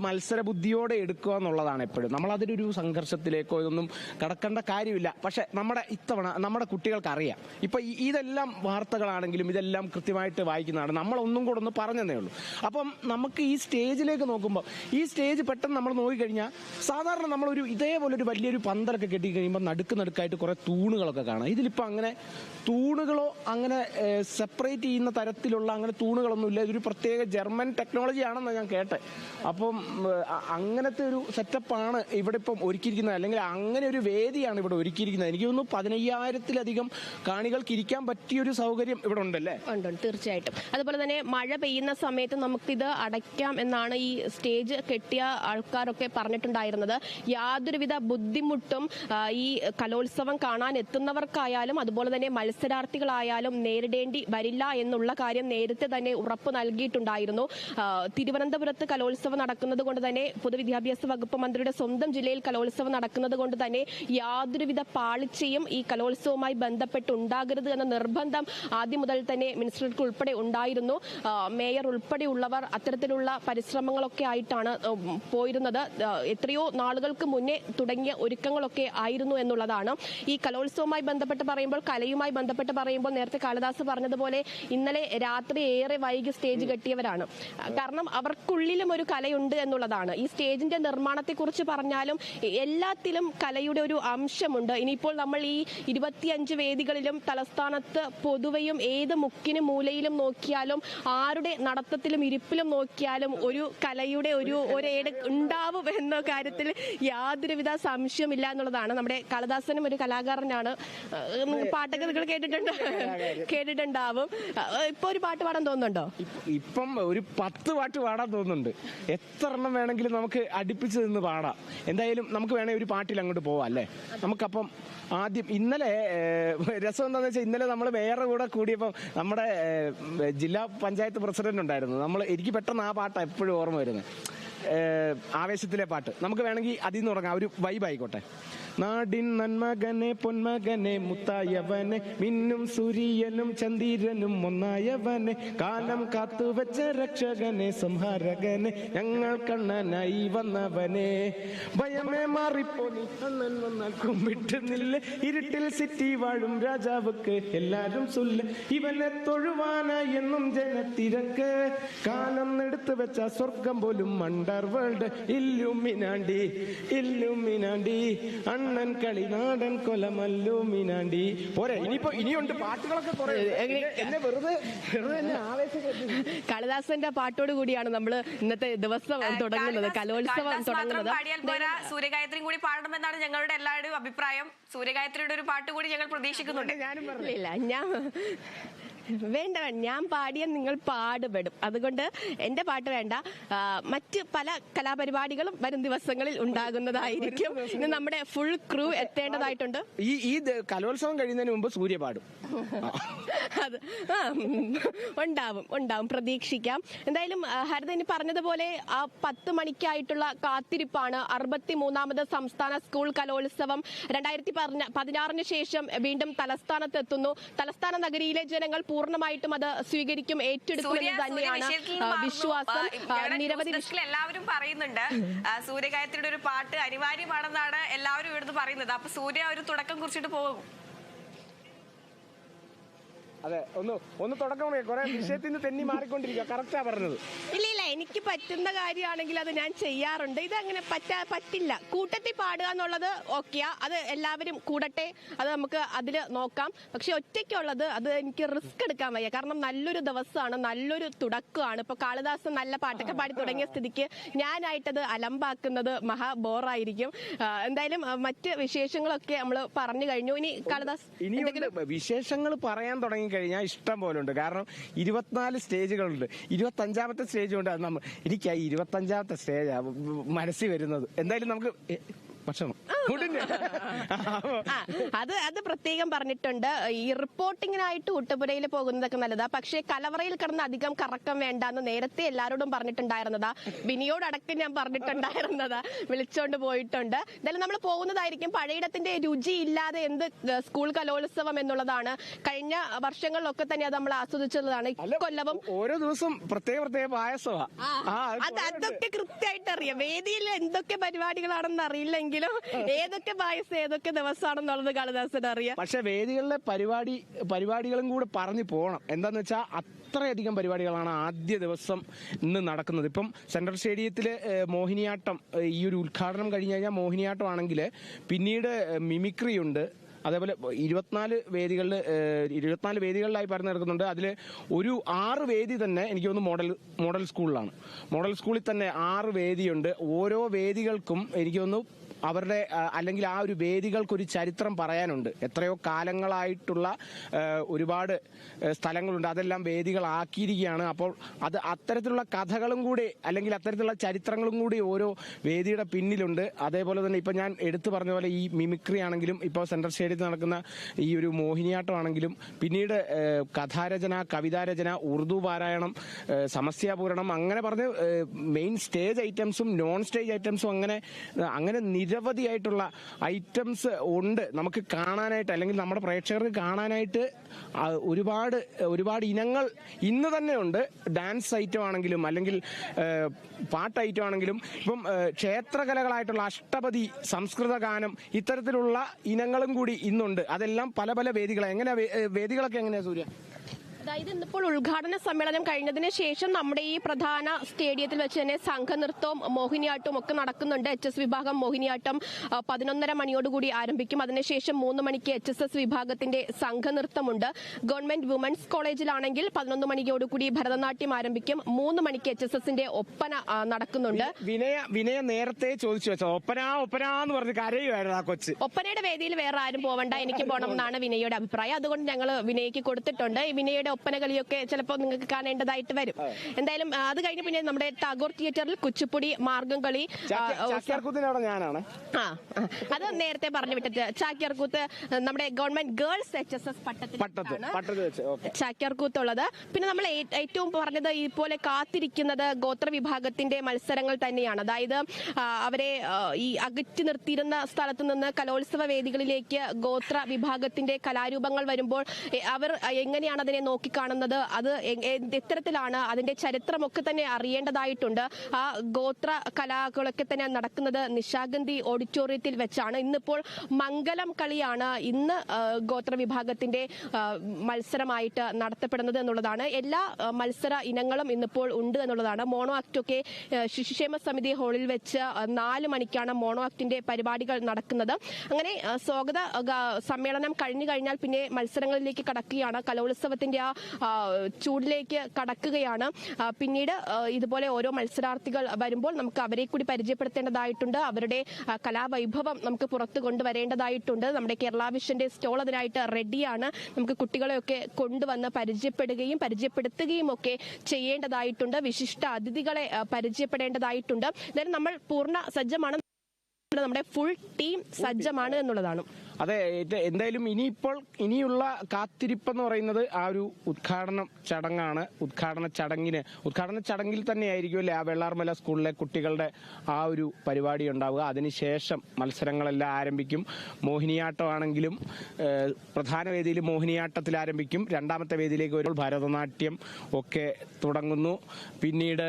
മത്സര ബുദ്ധിയോടെ എടുക്കുക എന്നുള്ളതാണ് എപ്പോഴും. നമ്മൾ അതിലൊരു സംഘർഷത്തിലേക്കോ ഇതൊന്നും കടക്കേണ്ട കാര്യമില്ല. പക്ഷെ ഇത്തവണ നമ്മുടെ കുട്ടികൾക്ക് അറിയാം. ഇപ്പൊ ഇതെല്ലാം വാർത്തകളാണെങ്കിലും ഇതെല്ലാം കൃത്യമായിട്ട് വായിക്കുന്നതാണ്. നമ്മളൊന്നും കൂടെ ഒന്ന് പറഞ്ഞതേ ഉള്ളൂ. അപ്പം നമുക്ക് ഈ സ്റ്റേജിലേക്ക് നോക്കുമ്പോൾ, ഈ സ്റ്റേജ് പെട്ടെന്ന് നമ്മൾ നോക്കിക്കഴിഞ്ഞാൽ സാധാരണ നമ്മളൊരു ഇതേപോലെ ഒരു വലിയൊരു പന്തലൊക്കെ കെട്ടി കഴിയുമ്പോൾ നടുക്കായിട്ട് കുറെ തൂണുകളൊക്കെ കാണാം. ഇതിലിപ്പോൾ അങ്ങനെ തൂണുകളോ അങ്ങനെ സെപ്പറേറ്റ് ചെയ്യുന്ന തരത്തിലുള്ള അങ്ങനെ തൂണുകളൊന്നുമില്ല. ഇതൊരു പ്രത്യേക ജർമ്മൻ ടെക്നോളജി ആണെന്ന് ഞാൻ കേട്ടെ. അപ്പം അങ്ങനത്തെ ഒരു സെറ്റപ്പാണ് ഇവിടെ ഇപ്പം ഒരുക്കിയിരിക്കുന്നത്, അല്ലെങ്കിൽ അങ്ങനെ ഒരു വേദിയാണ് ഇവിടെ ഒരുക്കിയിരിക്കുന്നത്. എനിക്ക് തോന്നുന്നു 15,000-ത്തിലധികം കാണികൾക്ക് ഇരിക്കാൻ പറ്റിയൊരു സൗകര്യം ഇവിടെ ഉണ്ടല്ലേ? ഉണ്ട്, തീർച്ചയായിട്ടും. അതുപോലെ തന്നെ മഴ പെയ്യുന്ന സമയത്ത് നമുക്കിത് അടയ്ക്കാം എന്നാണ് ഈ സ്റ്റേജ് കെട്ടിയ ആൾക്കാരൊക്കെ പറഞ്ഞിട്ടുണ്ടായിരുന്നത്. യാതൊരുവിധ ബുദ്ധിമുട്ടും ഈ കലോത്സവം കാണാൻ എത്തുന്നവർക്കായാലും അതുപോലെ തന്നെ മത്സരാർത്ഥികളായാലും നേരിടേണ്ടി വരില്ല എന്നുള്ള കാര്യം നേരത്തെ തന്നെ ഉറപ്പ് നൽകിയിട്ടുണ്ടായിരുന്നു. തിരുവനന്തപുരത്ത് കലോത്സവം നടക്കുന്നത് കൊണ്ട് തന്നെ പൊതുവിദ്യാഭ്യാസ വകുപ്പ് മന്ത്രിയുടെ സ്വന്തം ജില്ലയിൽ കലോത്സവം നടക്കുന്നത് കൊണ്ട് തന്നെ യാതൊരുവിധ പാളിച്ചയും ഈ കലോത്സവവുമായി ബന്ധപ്പെട്ട് ഉണ്ടാകരുത് എന്ന നിർബന്ധം ആദ്യം മുതൽ തന്നെ മിനിസ്റ്റർക്ക് ഉൾപ്പെടെ ഉണ്ടായിരുന്നു. മേയർ ഉൾപ്പെടെയുള്ളവർ അത്തരത്തിലുള്ള പരിശ്രമങ്ങളൊക്കെ ആയിട്ടാണ് പോയിരുന്നത്. എത്രയോ നാളുകൾക്ക് മുന്നേ തുടങ്ങിയ ഒരുക്കങ്ങളൊക്കെ ആയിരുന്നു എന്നുള്ളതാണ്. ഈ കലോത്സവവുമായി ബന്ധപ്പെട്ട് പറയുമ്പോൾ, കലയുമായി ബന്ധപ്പെട്ട് പറയുമ്പോൾ നേരത്തെ കാളിദാസ് പറഞ്ഞതുപോലെ ഇന്നലെ രാത്രി ഏറെ വൈകി സ്റ്റേജ് കെട്ടിയവരാണ്. കാരണം അവർക്കുള്ളിലും ഒരു കലയുണ്ട് എന്നുള്ളതാണ്. ഈ സ്റ്റേജിന്റെ നിർമ്മാണത്തെ കുറിച്ച് പറഞ്ഞാലും എല്ലാത്തിലും കലയുടെ ഒരു അംശമുണ്ട്. ഇനിയിപ്പോൾ നമ്മൾ ഈ 25 വേദികളിലും തലസ്ഥാനത്ത് പൊതുവെയും ഏത് മുക്കിനും മൂലയിലും നോക്കിയാലും ആരുടെ നടത്തത്തിലും ഇരിപ്പിലും നോക്കിയാലും ഒരു കലയുടെ ഒരു ഉണ്ടാവും എന്ന കാര്യത്തിൽ യാതൊരുവിധ സംശയമില്ല എന്നുള്ളതാണ്. നമ്മുടെ കാളിദാസനും ഒരു കലാകാരനാണ്. പാട്ടൊക്കെ നിങ്ങൾ കേട്ടിട്ടുണ്ടാവും. ഇപ്പൊ ഒരു പാട്ട് പാടാൻ തോന്നുന്നുണ്ടോ? ഇപ്പം ഒരു 10 പാട്ട് പാടാൻ തോന്നുന്നുണ്ട്. എത്ര എണ്ണം വേണമെങ്കിലും നമുക്ക് അടുപ്പിച്ച് നിന്ന് പാടാം. എന്തായാലും നമുക്ക് വേണമെങ്കിൽ ഒരു പാട്ടിൽ അങ്ങോട്ട് പോവാം അല്ലേ? നമുക്കപ്പം ആദ്യം ഇന്നലെ രസം എന്താണെന്ന് വെച്ചാൽ ഇന്നലെ നമ്മൾ വേറെ കൂടെ കൂടിയപ്പോൾ നമ്മുടെ ജില്ലാ പഞ്ചായത്ത് പ്രസിഡന്റ് ഉണ്ടായിരുന്നു. എനിക്ക് പെട്ടെന്ന് ആ പാട്ട് എപ്പോഴും ഓർമ്മ വരുന്നത്, ആവേശത്തിലെ പാട്ട്. നമുക്ക് വേണമെങ്കിൽ അതിൽ നിന്ന് തുടങ്ങാം, ഒരു വൈബ് ആയിക്കോട്ടെ. നാടിൻ നന്മകനെ പൊന്മകനെ മുത്തായവനെ മിന്നും സൂര്യനും ചന്ദ്രനും ഒന്നായവനെ കാലം കാത്തുവച്ച രക്ഷകനെ സംഹാരകനെ ഞങ്ങൾ കണ്ണനായി വന്നവനെ ഭയമേ മാറിപ്പോ നീ കണ്ണൻ വന്നാൽ കുമ്പിട്ടുന്നില്ല ഇരുട്ടിൽ സിറ്റി വാഴും രാജാവുക്ക് എല്ലാരും സുല്ല ഇവനെ തൊഴുവാന എന്നും ജനത്തിരക്ക് കാലം എടുത്തു വെച്ച സ്വർഗം പോലും അണ്ടർ വേൾഡ് ഇല്ലുമിനാണ്ടി ഇല്ലുമിനാണ്ടി അണ്ണൻ കളി നാടൻ കൊലമല്ലു മീനാണ്ടി. പോരെ, ഇനിയുണ്ട് പാട്ടുകളൊക്കെ കുറെ. എന്നെ വെറുതെ കാളിദാസന്റെ പാട്ടോട് കൂടിയാണ് നമ്മൾ ഇന്നത്തെ ദിവസം തുടങ്ങുന്നത്, കലോത്സവം തുടങ്ങുന്നത്. സൂര്യഗായത്രിയും കൂടി പാടണമെന്നാണ് ഞങ്ങളുടെ എല്ലാവരുടെയും അഭിപ്രായം. സൂര്യഗായത്രിയുടെ ഒരു പാട്ട് കൂടി ഞങ്ങൾ പ്രതീക്ഷിക്കുന്നുണ്ട്. ഇല്ല, വേണ്ട, ഞാൻ പാടിയ നിങ്ങൾ പാടുപെടും. അതുകൊണ്ട് എന്റെ പാട്ട് വേണ്ട. മറ്റ് പല കലാപരിപാടികളും വരും ദിവസങ്ങളിൽ ഉണ്ടാകുന്നതായിരിക്കും. ഇന്ന് നമ്മുടെ ഫുൾ ക്രൂ എത്തേണ്ടതായിട്ടുണ്ട്. ഈ കലോത്സവം കഴിയുന്നതിന് മുമ്പ് സൂര്യ പാടും. അത് ഉണ്ടാവും, പ്രതീക്ഷിക്കാം. എന്തായാലും ഹരിതന് പറഞ്ഞതുപോലെ ആ 10 മണിക്കായിട്ടുള്ള കാത്തിരിപ്പാണ്. 63ാമത് സംസ്ഥാന സ്കൂൾ കലോത്സവം 2016 ശേഷം വീണ്ടും തലസ്ഥാനത്ത് എത്തുന്നു. തലസ്ഥാന നഗരിയിലെ ജനങ്ങൾ പൂർണ്ണമായിട്ടും അത് സ്വീകരിക്കും, ഏറ്റെടുക്കുമെന്ന് തന്നെയാണ് വിശ്വാസം. നിരവധി എല്ലാവരും പറയുന്നുണ്ട് സൂര്യഗായത്രിയുടെ ഒരു പാട്ട് അനിവാര്യമാണെന്നാണ് എല്ലാവരും ഇവിടുന്ന് പറയുന്നത്. അപ്പൊ സൂര്യ ഒരു തുടക്കം കുറിച്ചിട്ട് പോകും. അതെ, ഒന്ന് തുടക്കം. കുറെ വിഷയത്തിന് തെന്നി മാറിക്കൊണ്ടിരിക്കുക. കറക്റ്റാ പറഞ്ഞത്. ഇല്ല, എനിക്ക് പറ്റുന്ന കാര്യമാണെങ്കിൽ അത് ഞാൻ ചെയ്യാറുണ്ട്. ഇതങ്ങനെ പറ്റില്ല. കൂട്ടത്തിൽ പാടുക എന്നുള്ളത് ഓക്കെയാ, അത് എല്ലാവരും കൂടട്ടെ, അത് നമുക്ക് അതിൽ നോക്കാം. പക്ഷെ ഒറ്റയ്ക്കുള്ളത് അത് എനിക്ക് റിസ്ക് എടുക്കാൻ വയ്യ. കാരണം നല്ലൊരു ദിവസമാണ്, നല്ലൊരു തുടക്കമാണ്. ഇപ്പൊ കാളിദാസൻ നല്ല പാട്ടൊക്കെ പാടി തുടങ്ങിയ സ്ഥിതിക്ക് ഞാനായിട്ടത് അലമ്പാക്കുന്നത് മഹാ ബോറായിരിക്കും. എന്തായാലും മറ്റ് വിശേഷങ്ങളൊക്കെ നമ്മൾ പറഞ്ഞു കഴിഞ്ഞു. ഇനി കാളിദാസ് വിശേഷങ്ങൾ പറയാൻ തുടങ്ങി കഴിഞ്ഞാൽ ഇഷ്ടം പോലെ ഉണ്ട്. കാരണം 24 സ്റ്റേജുകളുണ്ട്. 25ാമത്തെ സ്റ്റേജ് കൊണ്ട് എനിക്ക് 25ാമത്തെ സ്റ്റേജാ മനസ്സിൽ വരുന്നത്. എന്തായാലും നമുക്ക് ഭക്ഷണം അത് പ്രത്യേകം പറഞ്ഞിട്ടുണ്ട്. ഈ റിപ്പോർട്ടിങ്ങിനായിട്ട് ഊട്ടുപുരയിൽ പോകുന്നതൊക്കെ നല്ലതാ, പക്ഷേ കലവറയിൽ കിടന്ന് അധികം കറക്കം വേണ്ടെന്ന് നേരത്തെ എല്ലാവരോടും പറഞ്ഞിട്ടുണ്ടായിരുന്നതാ. ബിനിയോടടക്കം ഞാൻ പറഞ്ഞിട്ടുണ്ടായിരുന്നതാ, വിളിച്ചോണ്ട് പോയിട്ടുണ്ട്. എന്തായാലും നമ്മൾ പോകുന്നതായിരിക്കും. പഴയിടത്തിന്റെ രുചി ഇല്ലാതെ എന്ത് സ്കൂൾ കലോത്സവം എന്നുള്ളതാണ്. കഴിഞ്ഞ വർഷങ്ങളിലൊക്കെ തന്നെ അത് നമ്മൾ ആസ്വദിച്ചതാണ്. കൊല്ലവും ഓരോ ദിവസം പ്രത്യേക പായസമാണ്. അതൊക്കെ കൃത്യമായിട്ട് അറിയാം. വേദിയിൽ എന്തൊക്കെ പരിപാടികളാണെന്ന് അറിയില്ലെങ്കിൽ ഏതൊക്കെ പായസം ഏതൊക്കെ ദിവസമാണെന്നുള്ളത് കാളിദാസന് അറിയാം. പക്ഷെ വേദികളിലെ പരിപാടികളും കൂടെ പറഞ്ഞു പോകണം. എന്താന്ന് വെച്ചാൽ അത്രയധികം പരിപാടികളാണ് ആദ്യ ദിവസം ഇന്ന് നടക്കുന്നത്. ഇപ്പം സെൻട്രൽ സ്റ്റേഡിയത്തില് മോഹിനിയാട്ടം, ഈ ഒരു ഉദ്ഘാടനം കഴിഞ്ഞ് കഴിഞ്ഞാൽ മോഹിനിയാട്ടം ആണെങ്കിൽ പിന്നീട് മിമിക്രി ഉണ്ട്. അതേപോലെ 24 വേദികളിലായി പറഞ്ഞു നടക്കുന്നുണ്ട്. അതിൽ ഒരു 6 വേദി തന്നെ എനിക്ക് തോന്നുന്നു മോഡൽ സ്കൂളിലാണ്. മോഡൽ സ്കൂളിൽ തന്നെ 6 വേദിയുണ്ട്. ഓരോ വേദികൾക്കും എനിക്ക് തോന്നുന്നു അവരുടെ അല്ലെങ്കിൽ ആ ഒരു വേദികൾക്കൊരു ചരിത്രം പറയാനുണ്ട്. എത്രയോ കാലങ്ങളായിട്ടുള്ള ഒരുപാട് സ്ഥലങ്ങളുണ്ട്, അതെല്ലാം വേദികളാക്കിയിരിക്കുകയാണ്. അപ്പോൾ അത് അത്തരത്തിലുള്ള കഥകളും കൂടി അല്ലെങ്കിൽ അത്തരത്തിലുള്ള ചരിത്രങ്ങളും കൂടി ഓരോ വേദിയുടെ പിന്നിലുണ്ട്. അതേപോലെ തന്നെ ഇപ്പം ഞാൻ എടുത്തു പറഞ്ഞ പോലെ ഈ മിമിക്രി ആണെങ്കിലും ഇപ്പോൾ സെൻട്രൽ സ്റ്റേഡിയത്തിൽ നടക്കുന്ന ഈ ഒരു മോഹിനിയാട്ടം ആണെങ്കിലും പിന്നീട് കഥാരചന, കവിതാരചന, ഉറുദു പാരായണം, സമസ്യാപൂരണം, അങ്ങനെ പറഞ്ഞ് മെയിൻ സ്റ്റേജ് ഐറ്റംസും നോൺ സ്റ്റേജ് ഐറ്റംസും അങ്ങനെ നിരവധിയായിട്ടുള്ള ഐറ്റംസ് ഉണ്ട് നമുക്ക് കാണാനായിട്ട്, അല്ലെങ്കിൽ നമ്മുടെ പ്രേക്ഷകർക്ക് കാണാനായിട്ട് ഒരുപാട് ഇനങ്ങൾ ഇന്ന് തന്നെ ഉണ്ട്. ഡാൻസ് ഐറ്റം ആണെങ്കിലും അല്ലെങ്കിൽ പാട്ട് ഐറ്റം ആണെങ്കിലും ഇപ്പം ക്ഷേത്രകലകളായിട്ടുള്ള അഷ്ടപതി, സംസ്കൃത ഗാനം, ഇത്തരത്തിലുള്ള ഇനങ്ങളും കൂടി ഇന്നുണ്ട്. അതെല്ലാം പല പല വേദികളൊക്കെ എങ്ങനെയാ സൂര്യ? അതായത് ഇന്നിപ്പോൾ ഉദ്ഘാടന സമ്മേളനം കഴിഞ്ഞതിന് ശേഷം നമ്മുടെ ഈ പ്രധാന സ്റ്റേഡിയത്തിൽ വെച്ച് തന്നെ സംഘനൃത്തവും മോഹിനിയാട്ടവും ഒക്കെ നടക്കുന്നുണ്ട്. HS വിഭാഗം മോഹിനിയാട്ടം 11:30 മണിയോടുകൂടി ആരംഭിക്കും. അതിനുശേഷം 3 മണിക്ക് HSS വിഭാഗത്തിന്റെ സംഘനൃത്തമുണ്ട്. ഗവൺമെന്റ് വുമൻസ് കോളേജിലാണെങ്കിൽ 11 മണിയോടുകൂടി ഭരതനാട്യം ആരംഭിക്കും. 3 മണിക്ക് HSSന്റെ ഒപ്പന നടക്കുന്നുണ്ട്. വിനയ നേരത്തെ ചോദിച്ചു വെച്ചോ, ഒപ്പന എന്ന് പറഞ്ഞ് കരയുമായിരുന്നു ആ കൊച്ച്. ഒപ്പനയുടെ വേദിയിൽ വേറെ ആരും പോവണ്ട, എനിക്ക് പോകണം എന്നാണ് വിനയുടെ അഭിപ്രായം. അതുകൊണ്ട് ഞങ്ങൾ വിനയ്ക്ക് കൊടുത്തിട്ടുണ്ട്. വിനയുടെ ഒപ്പന കളിയൊക്കെ ചിലപ്പോൾ നിങ്ങൾക്ക് കാണേണ്ടതായിട്ട് വരും. എന്തായാലും അത് കഴിഞ്ഞ് പിന്നെ നമ്മുടെ ടാഗോർ തിയേറ്ററിൽ കുച്ചിപ്പുടി, മാർഗം കളി, ഞാനാണ് അത് നേരത്തെ പറഞ്ഞു വിട്ടത്. ചാക്യാർകൂത്ത് നമ്മുടെ ഗവൺമെന്റ് ഗേൾസ് HSS ചാക്യാർകൂത്തുള്ളത്. പിന്നെ നമ്മൾ ഏറ്റവും പറഞ്ഞത് ഇതുപോലെ കാത്തിരിക്കുന്നത് ഗോത്ര വിഭാഗത്തിന്റെ മത്സരങ്ങൾ തന്നെയാണ്. അതായത് അവരെ ഈ അകറ്റി നിർത്തിയിരുന്ന സ്ഥലത്തു നിന്ന് കലോത്സവ വേദികളിലേക്ക് ഗോത്ര വിഭാഗത്തിന്റെ കലാരൂപങ്ങൾ വരുമ്പോൾ അവർ എങ്ങനെയാണ് അതിനെ നോക്കിക്കാണുന്നത്, അത് എത്തരത്തിലാണ്, അതിന്റെ ചരിത്രമൊക്കെ തന്നെ അറിയേണ്ടതായിട്ടുണ്ട്. ആ ഗോത്ര കലാകളൊക്കെ തന്നെ നടക്കുന്നത് നിശാഗന്ധി ഓഡിറ്റോറിയത്തിൽ വെച്ചാണ്. ഇന്നിപ്പോൾ മംഗലം കളിയാണ് ഇന്ന് ഗോത്ര വിഭാഗത്തിന്റെ മത്സരമായിട്ട് നടത്തപ്പെടുന്നത് എന്നുള്ളതാണ്. എല്ലാ മത്സര ഇനങ്ങളും ഇന്നിപ്പോൾ ഉണ്ട് എന്നുള്ളതാണ്. മോണോ ആക്ടൊക്കെ ശിശുക്ഷേമ സമിതി ഹാളിൽ വെച്ച് 4 മണിക്കാണ് മോണോ ആക്ടിന്റെ പരിപാടികൾ നടക്കുന്നത്. അങ്ങനെ സ്വാഗത സമ്മേളനം കഴിഞ്ഞു കഴിഞ്ഞാൽ പിന്നെ മത്സരങ്ങളിലേക്ക് കടക്കുകയാണ്. കലോത്സവത്തിന്റെ ആ ചൂടിലേക്ക് കടക്കുകയാണ്. പിന്നീട് ഇതുപോലെ ഓരോ മത്സരാർത്ഥികൾ വരുമ്പോൾ നമുക്ക് അവരെ കൂടി പരിചയപ്പെടുത്തേണ്ടതായിട്ടുണ്ട്. അവരുടെ കലാവൈഭവം നമുക്ക് പുറത്തു കൊണ്ടുവരേണ്ടതായിട്ടുണ്ട്. നമ്മുടെ കേരള വിഷന്റെ സ്റ്റോൾ അതിനായിട്ട് റെഡിയാണ്. നമുക്ക് കുട്ടികളെയൊക്കെ കൊണ്ടുവന്ന് പരിചയപ്പെടുത്തുകയും ഒക്കെ ചെയ്യേണ്ടതായിട്ടുണ്ട്. വിശിഷ്ട അതിഥികളെ പരിചയപ്പെടേണ്ടതായിട്ടുണ്ട്. എന്തായാലും നമ്മൾ പൂർണ്ണ സജ്ജമാണ്, നമ്മുടെ ഫുൾ ടീം സജ്ജമാണ് എന്നുള്ളതാണ്. അതെ, എന്തായാലും ഇനിയുള്ള കാത്തിരിപ്പെന്ന് പറയുന്നത് ആ ഒരു ഉദ്ഘാടന ചടങ്ങാണ്. ഉദ്ഘാടന ചടങ്ങിൽ തന്നെയായിരിക്കും അല്ലേ ആ വെള്ളാർമല സ്കൂളിലെ കുട്ടികളുടെ ആ ഒരു പരിപാടി ഉണ്ടാവുക. അതിനുശേഷം മത്സരങ്ങളെല്ലാം ആരംഭിക്കും. മോഹിനിയാട്ടമാണെങ്കിലും പ്രധാന വേദിയിൽ മോഹിനിയാട്ടത്തിൽ ആരംഭിക്കും. രണ്ടാമത്തെ വേദിയിലേക്ക് വരുമ്പോൾ ഭരതനാട്യം ഒക്കെ തുടങ്ങുന്നു. പിന്നീട്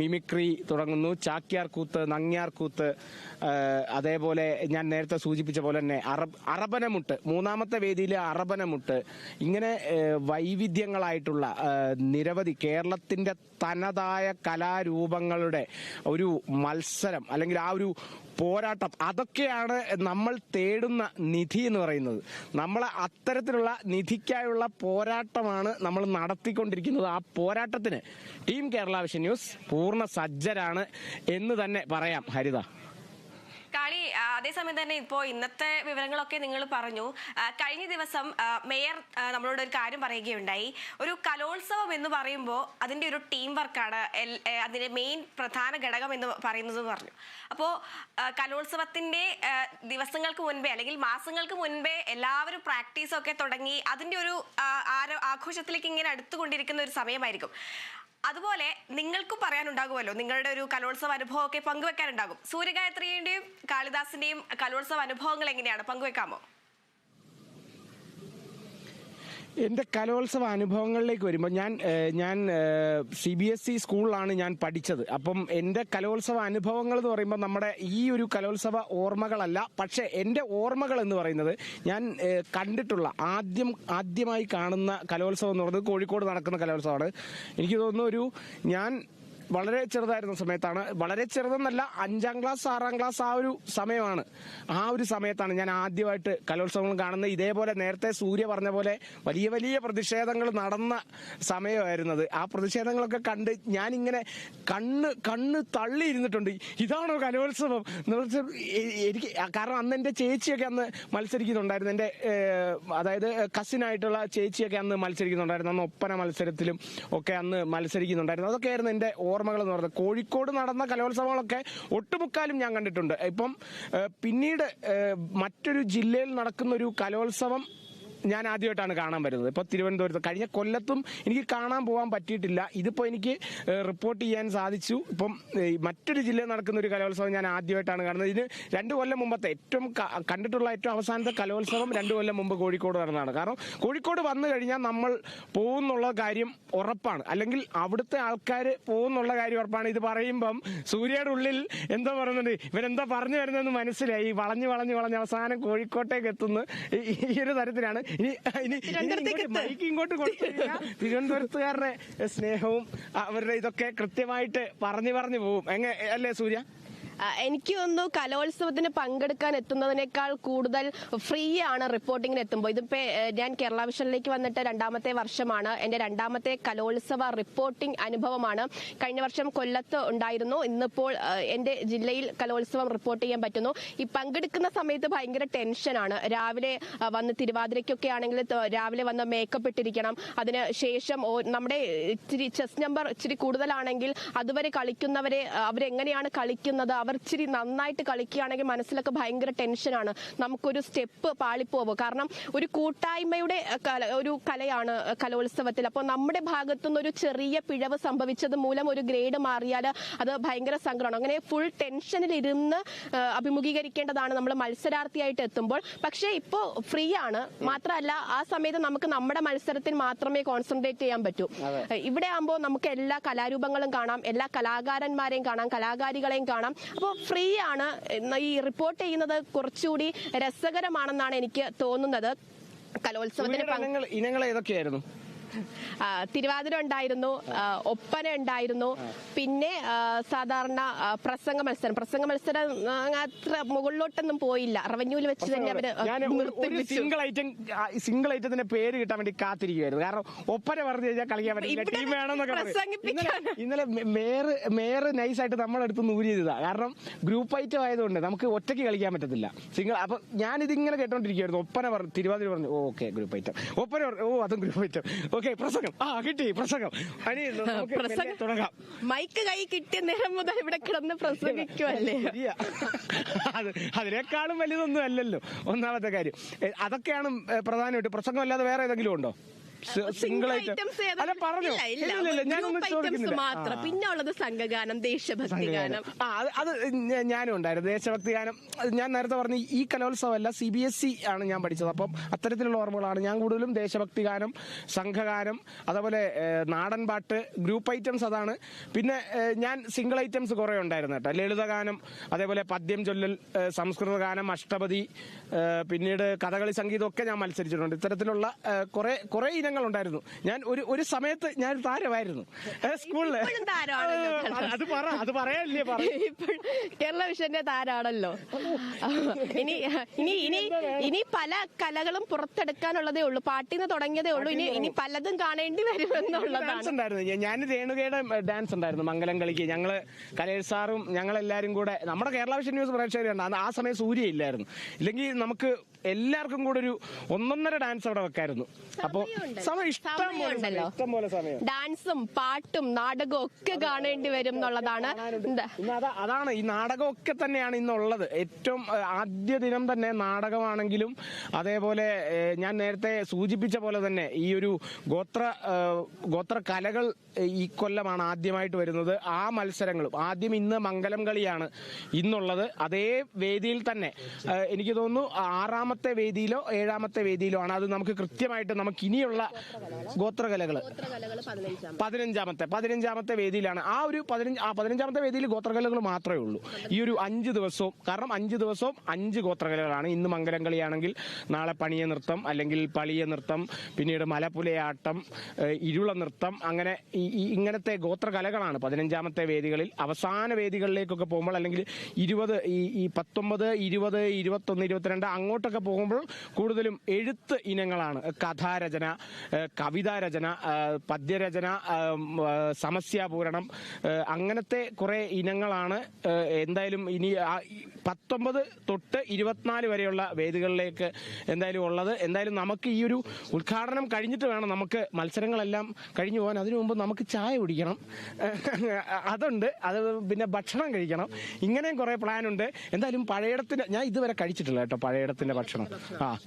മിമിക്രി തുടങ്ങുന്നു. ചാക്യാർകൂത്ത്, നങ്ങ്യാർകൂത്ത്, അതേപോലെ ഞാൻ നേരത്തെ സൂചിപ്പിച്ച പോലെ തന്നെ അറബനമുട്ട്, മൂന്നാമത്തെ വേദിയിൽ അറബനമുട്ട്, ഇങ്ങനെ വൈവിധ്യങ്ങളായിട്ടുള്ള നിരവധി കേരളത്തിന്റെ തനതായ കലാരൂപങ്ങളുടെ ഒരു മത്സരം അല്ലെങ്കിൽ ആ ഒരു പോരാട്ടം, അതൊക്കെയാണ് നമ്മൾ തേടുന്ന നിധി എന്ന് പറയുന്നത്. നമ്മൾ അത്തരത്തിലുള്ള നിധിക്കായുള്ള പോരാട്ടമാണ് നമ്മൾ നടത്തിക്കൊണ്ടിരിക്കുന്നത്. ആ പോരാട്ടത്തിന് ടീം കേരള വിഷൻ ന്യൂസ് പൂർണ്ണ സജ്ജരാണ് എന്ന് തന്നെ പറയാം. ഹരിത കാളി, അതേസമയം തന്നെ ഇപ്പോൾ ഇന്നത്തെ വിവരങ്ങളൊക്കെ നിങ്ങൾ പറഞ്ഞു. കഴിഞ്ഞ ദിവസം മേയർ നമ്മളോട് ഒരു കാര്യം പറയുകയുണ്ടായി. ഒരു കലോത്സവം എന്ന് പറയുമ്പോൾ അതിൻ്റെ ഒരു ടീം വർക്കാണ് അതിന്റെ മെയിൻ പ്രധാന ഘടകം എന്ന് പറയുന്നത് പറഞ്ഞു. അപ്പോൾ കലോത്സവത്തിന്റെ ദിവസങ്ങൾക്ക് മുൻപേ അല്ലെങ്കിൽ മാസങ്ങൾക്ക് മുൻപേ എല്ലാവരും പ്രാക്ടീസൊക്കെ തുടങ്ങി അതിന്റെ ഒരു ആഘോഷത്തിലേക്ക് ഇങ്ങനെ അടുത്തുകൊണ്ടിരിക്കുന്ന ഒരു സമയമായിരിക്കും. അതുപോലെ നിങ്ങൾക്കും പറയാനുണ്ടാകുമല്ലോ, നിങ്ങളുടെ ഒരു കലോത്സവ അനുഭവമൊക്കെ പങ്കുവെക്കാനുണ്ടാകും. സൂര്യഗായത്രിയുടെയും കാളിദാസിന്റെയും കലോത്സവ അനുഭവങ്ങൾ എങ്ങനെയാണ്, പങ്കുവെക്കാമോ? എൻ്റെ കലോത്സവ അനുഭവങ്ങളിലേക്ക് വരുമ്പോൾ ഞാൻ CBSE സ്കൂളിലാണ് ഞാൻ പഠിച്ചത്. അപ്പം എൻ്റെ കലോത്സവ അനുഭവങ്ങൾ എന്ന് പറയുമ്പോൾ നമ്മുടെ ഈ ഒരു കലോത്സവ ഓർമ്മകളല്ല, പക്ഷേ എൻ്റെ ഓർമ്മകൾ എന്ന് പറയുന്നത് ഞാൻ കണ്ടിട്ടുള്ള ആദ്യമായി കാണുന്ന കലോത്സവം എന്ന് പറയുന്നത് കോഴിക്കോട് നടക്കുന്ന കലോത്സവമാണ്. എനിക്ക് തോന്നുന്നു ഞാൻ വളരെ ചെറുതായിരുന്ന സമയത്താണ്, വളരെ ചെറുതെന്നല്ല, 5ാം ക്ലാസ് 6ാം ക്ലാസ് ആ ഒരു സമയമാണ്. ആ ഒരു സമയത്താണ് ഞാൻ ആദ്യമായിട്ട് കലോത്സവങ്ങൾ കാണുന്നത്. ഇതേപോലെ നേരത്തെ സൂര്യ പറഞ്ഞ പോലെ വലിയ വലിയ പ്രതിഷേധങ്ങൾ നടന്ന സമയമായിരുന്നത്. ആ പ്രതിഷേധങ്ങളൊക്കെ കണ്ട് ഞാനിങ്ങനെ കണ്ണ് തള്ളിയിരുന്നിട്ടുണ്ട്. ഇതാണോ കലോത്സവം? എനിക്ക് കാരണം അന്ന് എൻ്റെ ചേച്ചിയൊക്കെ അന്ന് മത്സരിക്കുന്നുണ്ടായിരുന്നു. എൻ്റെ അതായത് കസിനായിട്ടുള്ള ചേച്ചിയൊക്കെ അന്ന് മത്സരിക്കുന്നുണ്ടായിരുന്നു. അന്ന് ഒപ്പന മത്സരത്തിലും ഒക്കെ അന്ന് മത്സരിക്കുന്നുണ്ടായിരുന്നു. അതൊക്കെയായിരുന്നു എൻ്റെ ഓർമ്മകൾ എന്ന് പറയുന്നത്. കോഴിക്കോട് നടന്ന കലോത്സവങ്ങളൊക്കെ ഒട്ടുമുക്കാലും ഞാൻ കണ്ടിട്ടുണ്ട്. ഇപ്പം പിന്നീട് മറ്റൊരു ജില്ലയിൽ നടക്കുന്ന ഒരു കലോത്സവം ഞാൻ ആദ്യമായിട്ടാണ് കാണാൻ വരുന്നത്. ഇപ്പോൾ തിരുവനന്തപുരത്ത്, കഴിഞ്ഞ കൊല്ലത്തും എനിക്ക് കാണാൻ പോകാൻ പറ്റിയിട്ടില്ല. ഇതിപ്പോൾ എനിക്ക് റിപ്പോർട്ട് ചെയ്യാൻ സാധിച്ചു. ഇപ്പം മറ്റൊരു ജില്ലയിൽ നടക്കുന്ന ഒരു കലോത്സവം ഞാൻ ആദ്യമായിട്ടാണ് കാണുന്നത്. ഇതിന് 2 കൊല്ലം മുമ്പത്തെ കണ്ടിട്ടുള്ള ഏറ്റവും അവസാനത്തെ കലോത്സവം 2 കൊല്ലം മുമ്പ് കോഴിക്കോട് നടന്നതാണ്. കാരണം കോഴിക്കോട് വന്നു കഴിഞ്ഞാൽ നമ്മൾ പോകുന്നുള്ള കാര്യം ഉറപ്പാണ്, അല്ലെങ്കിൽ അവിടുത്തെ ആൾക്കാർ പോകുന്നുള്ള കാര്യം ഉറപ്പാണ്. ഇത് പറയുമ്പം സൂര്യയുടെ ഉള്ളിൽ എന്തോ പറയുന്നുണ്ട്, ഇവരെന്താ പറഞ്ഞു വരുന്നതെന്ന് മനസ്സിലായി. വളഞ്ഞ് അവസാനം കോഴിക്കോട്ടേക്ക് എത്തുന്നു. ഈ ഒരു തരത്തിലാണ്. ഇനി മൈക്ക് ഇങ്ങോട്ട് കൊടുത്തു കഴിഞ്ഞാൽ തിരുവനന്തപുരത്തുകാരുടെ സ്നേഹവും അവരുടെ ഇതൊക്കെ കൃത്യമായിട്ട് പറഞ്ഞു പോകും. അല്ലേ സൂര്യ? എനിക്ക് തോന്നുന്നു കലോത്സവത്തിന് പങ്കെടുക്കാൻ എത്തുന്നതിനേക്കാൾ കൂടുതൽ ഫ്രീ ആണ് റിപ്പോർട്ടിങ്ങിന് എത്തുമ്പോൾ. ഇതിപ്പോ ഞാൻ കേരള വിഷനിലേക്ക് വന്നിട്ട് 2ാമത്തെ വർഷമാണ്. എന്റെ 2ാമത്തെ കലോത്സവ റിപ്പോർട്ടിംഗ് അനുഭവമാണ്. കഴിഞ്ഞ വർഷം കൊല്ലത്ത് ഉണ്ടായിരുന്നു. ഇന്നിപ്പോൾ എന്റെ ജില്ലയിൽ കലോത്സവം റിപ്പോർട്ട് ചെയ്യാൻ പറ്റുന്നു. ഈ പങ്കെടുക്കുന്ന സമയത്ത് ഭയങ്കര ടെൻഷനാണ്. രാവിലെ വന്ന് തിരുവാതിരയ്ക്കൊക്കെ ആണെങ്കിൽ രാവിലെ വന്ന് മേക്കപ്പ് ഇട്ടിരിക്കണം. അതിന് ശേഷം നമ്മുടെ ഇച്ചിരി ചെസ് നമ്പർ ഇച്ചിരി കൂടുതലാണെങ്കിൽ അതുവരെ കളിക്കുന്നവരെ അവരെങ്ങനെയാണ് കളിക്കുന്നത്, അവർ ഇച്ചിരി നന്നായിട്ട് കളിക്കുകയാണെങ്കിൽ മനസ്സിലൊക്കെ ഭയങ്കര ടെൻഷനാണ്. നമുക്കൊരു സ്റ്റെപ്പ് പാളിപ്പോവോ? കാരണം ഒരു കൂട്ടായ്മയുടെ ഒരു കലയാണ് കലോത്സവത്തിൽ. അപ്പോൾ നമ്മുടെ ഭാഗത്തുനിന്ന് ഒരു ചെറിയ പിഴവ് സംഭവിച്ചത് മൂലം ഒരു ഗ്രേഡ് മാറിയാൽ അത് ഭയങ്കര സങ്കടമാണ്. അങ്ങനെ ഫുൾ ടെൻഷനിൽ ഇരുന്ന് അഭിമുഖീകരിക്കേണ്ടതാണ് നമ്മൾ മത്സരാർത്ഥിയായിട്ട് എത്തുമ്പോൾ. പക്ഷേ ഇപ്പോൾ ഫ്രീ ആണ്. മാത്രമല്ല ആ സമയത്ത് നമുക്ക് നമ്മുടെ മത്സരത്തിൽ മാത്രമേ കോൺസെൻട്രേറ്റ് ചെയ്യാൻ പറ്റൂ. ഇവിടെ ആകുമ്പോൾ നമുക്ക് എല്ലാ കലാരൂപങ്ങളും കാണാം, എല്ലാ കലാകാരന്മാരെയും കാണാം, കലാകാരികളെയും കാണാം. അപ്പോൾ ഫ്രീ ആണ്. ഈ റിപ്പോർട്ട് ചെയ്യുന്നത് കുറച്ചുകൂടി രസകരമാണെന്നാണ് എനിക്ക് തോന്നുന്നത്. കലോത്സവത്തിന് ഇനങ്ങൾ ഏതൊക്കെയായിരുന്നു? തിരുവാതിര ഉണ്ടായിരുന്നു, ഒപ്പന ഉണ്ടായിരുന്നു, പിന്നെ സാധാരണ പ്രസംഗ മത്സരം അത്ര മുകളിലോട്ടൊന്നും പോയില്ല. റവന്യൂവിൽ വെച്ച് തന്നെ അവര് സിംഗിൾ ഐറ്റത്തിന്റെ പേര് കിട്ടാൻ വേണ്ടി കാത്തിരിക്കുവായിരുന്നു. കാരണം ഒപ്പന പറഞ്ഞു കഴിഞ്ഞാൽ കളിക്കാൻ പറ്റില്ല, ടീം വേണമെന്നൊക്കെ. ഇന്നലെ മേയർ നൈസായിട്ട് നമ്മളെടുത്ത് നൂരിയതാ. കാരണം ഗ്രൂപ്പ് ഐറ്റം ആയതുകൊണ്ട് നമുക്ക് ഒറ്റയ്ക്ക് കളിക്കാൻ പറ്റത്തില്ല. സിംഗിൾ. അപ്പൊ ഞാനിതിങ്ങനെ കേട്ടോണ്ടിരിക്കുവായിരുന്നു. ഒപ്പന പറഞ്ഞു, തിരുവാതിര പറഞ്ഞു, ഓക്കെ ഗ്രൂപ്പ് ഐറ്റം. ഒപ്പന പറഞ്ഞു, അതും ഗ്രൂപ്പ് ഐറ്റം. ഓക്കെ, പ്രസംഗം കിട്ടി. പ്രസംഗം തുടങ്ങാം. മൈക്ക് കൈ കിട്ടിയ നേരം മുതൽ ഇവിടെ കിടന്ന് പ്രസംഗിക്കുവല്ലേ. അതിനേക്കാളും വലുതൊന്നും അല്ലല്ലോ ഒന്നാമത്തെ കാര്യം. അതൊക്കെയാണ് പ്രധാനമായിട്ട്. പ്രസംഗം അല്ലാതെ വേറെ ഏതെങ്കിലും ഉണ്ടോ? സിംഗിൾ ഐറ്റംസ് അല്ല പറഞ്ഞു. മാത്രം. പിന്നെ ഉള്ളത് സംഘഗാനം, ദേശഭക്തി ഗാനം. അത് ഞാനും ഉണ്ടായിരുന്നു. ദേശഭക്തി ഗാനം ഞാൻ നേരത്തെ പറഞ്ഞു. ഈ കലോത്സവമല്ല, CBSE ആണ് ഞാൻ പഠിച്ചത്. അപ്പം അത്തരത്തിലുള്ള ഓർമ്മകളാണ്. ഞാൻ കൂടുതലും ദേശഭക്തി ഗാനം, സംഘഗാനം, അതേപോലെ നാടൻ പാട്ട്, ഗ്രൂപ്പ് ഐറ്റംസ് അതാണ്. പിന്നെ ഞാൻ സിംഗിൾ ഐറ്റംസ് കുറെ ഉണ്ടായിരുന്നു കേട്ടോ. ലളിതഗാനം, അതേപോലെ പദ്യം ചൊല്ലൽ, സംസ്കൃത ഗാനം, അഷ്ടപതി, പിന്നീട് കഥകളി സംഗീതം ഒക്കെ ഞാൻ മത്സരിച്ചിട്ടുണ്ട്. ഇത്തരത്തിലുള്ള കുറെ ഇനങ്ങൾ ഉണ്ടായിരുന്നു. ഞാൻ ഒരു സമയത്ത് ഞാൻ താരമായിരുന്നു സ്കൂളില്. അത് പറയാനില്ലേ? കേരള വിഷന്റെ താരാണല്ലോ. ഇനി പല കലകളും പുറത്തെടുക്കാനുള്ളതേ ഉള്ളൂ. പാട്ടിന്ന് തുടങ്ങിയതേ ഉള്ളൂ. ഇനി പലതും കാണേണ്ടി വരുമെന്നുള്ളതാണ്. ഞാൻ രേണുകയുടെ ഡാൻസ് ഉണ്ടായിരുന്നു മംഗലം കളിക്ക്. ഞങ്ങള് കലേഷ് സാറും ഞങ്ങളെല്ലാരും കൂടെ, നമ്മുടെ കേരള വിഷൻ ന്യൂസ് പ്രേക്ഷകരുണ്ട്. ആ സമയം സൂര്യ ഇല്ലായിരുന്നു. ഇല്ലെങ്കിൽ നമുക്ക് എല്ലാവർക്കും കൂടെ ഒരു 1.5 ഡാൻസ് അവിടെ വെക്കായിരുന്നു. അപ്പൊ ഇഷ്ടം പോലെ സമയം ഡാൻസും പാട്ടും നാടകവും ഒക്കെ കാണേണ്ടി വരും എന്നുള്ളതാണ്. അതാണ് ഈ നാടകമൊക്കെ തന്നെയാണ് ഇന്നുള്ളത്. ഏറ്റവും ആദ്യ ദിനം തന്നെ നാടകമാണെങ്കിലും, അതേപോലെ ഞാൻ നേരത്തെ സൂചിപ്പിച്ച പോലെ തന്നെ ഈ ഒരു ഗോത്ര കലകൾ ഈ കൊല്ലമാണ് ആദ്യമായിട്ട് വരുന്നത്. ആ മത്സരങ്ങളും ആദ്യം ഇന്ന് മംഗലം കളിയാണ് ഇന്നുള്ളത്. അതേ വേദിയിൽ തന്നെ എനിക്ക് തോന്നുന്നു 6ാമത്തെ വേദിയിലോ 7ാമത്തെ വേദിയിലോ ആണ്. അത് നമുക്ക് കൃത്യമായിട്ട് നമുക്ക് ഇനിയുള്ള ഗോത്രകലകൾ 15ാമത്തെ വേദിയിലാണ്. ആ ഒരു 15ാമത്തെ വേദിയിൽ ഗോത്രകലകൾ മാത്രമേ ഉള്ളൂ ഈ ഒരു 5 ദിവസവും. കാരണം 5 ദിവസവും 5 ഗോത്രകലകളാണ്. ഇന്ന് മംഗലം കളിയാണെങ്കിൽ നാളെ പണിയ നൃത്തം, അല്ലെങ്കിൽ പളിയ നൃത്തം, പിന്നീട് മലപ്പുലയാട്ടം, ഇരുള നൃത്തം, അങ്ങനെ ഇങ്ങനത്തെ ഗോത്രകലകളാണ് 15ാമത്തെ വേദികളിൽ. അവസാന വേദികളിലേക്കൊക്കെ പോകുമ്പോൾ, അല്ലെങ്കിൽ 19, 20, 21, 22 അങ്ങോട്ടൊക്കെ പോകുമ്പോൾ കൂടുതലും എഴുത്ത് ഇനങ്ങളാണ്. കഥാരചന, കവിതാരചന, പദ്യരചന, സമസ്യാപൂരണം, അങ്ങനത്തെ കുറെ ഇനങ്ങളാണ് എന്തായാലും ഇനി 19 തൊട്ട് 24 വരെയുള്ള വേദികളിലേക്ക് എന്തായാലും ഉള്ളത്. എന്തായാലും നമുക്ക് ഈ ഒരു ഉദ്ഘാടനം കഴിഞ്ഞിട്ട് വേണം നമുക്ക് മത്സരങ്ങളെല്ലാം കഴിഞ്ഞു പോകാൻ. അതിനു മുമ്പ് നമുക്ക് ചായ കുടിക്കണം, അതുണ്ട്. അത് പിന്നെ ഭക്ഷണം കഴിക്കണം. ഇങ്ങനെയും കുറെ പ്ലാൻ ഉണ്ട്. എന്തായാലും പഴയടത്തിന്റെ ഞാൻ ഇതുവരെ കഴിച്ചിട്ടില്ല കേട്ടോ, പഴയടത്തിന്റെ ഭക്ഷണം.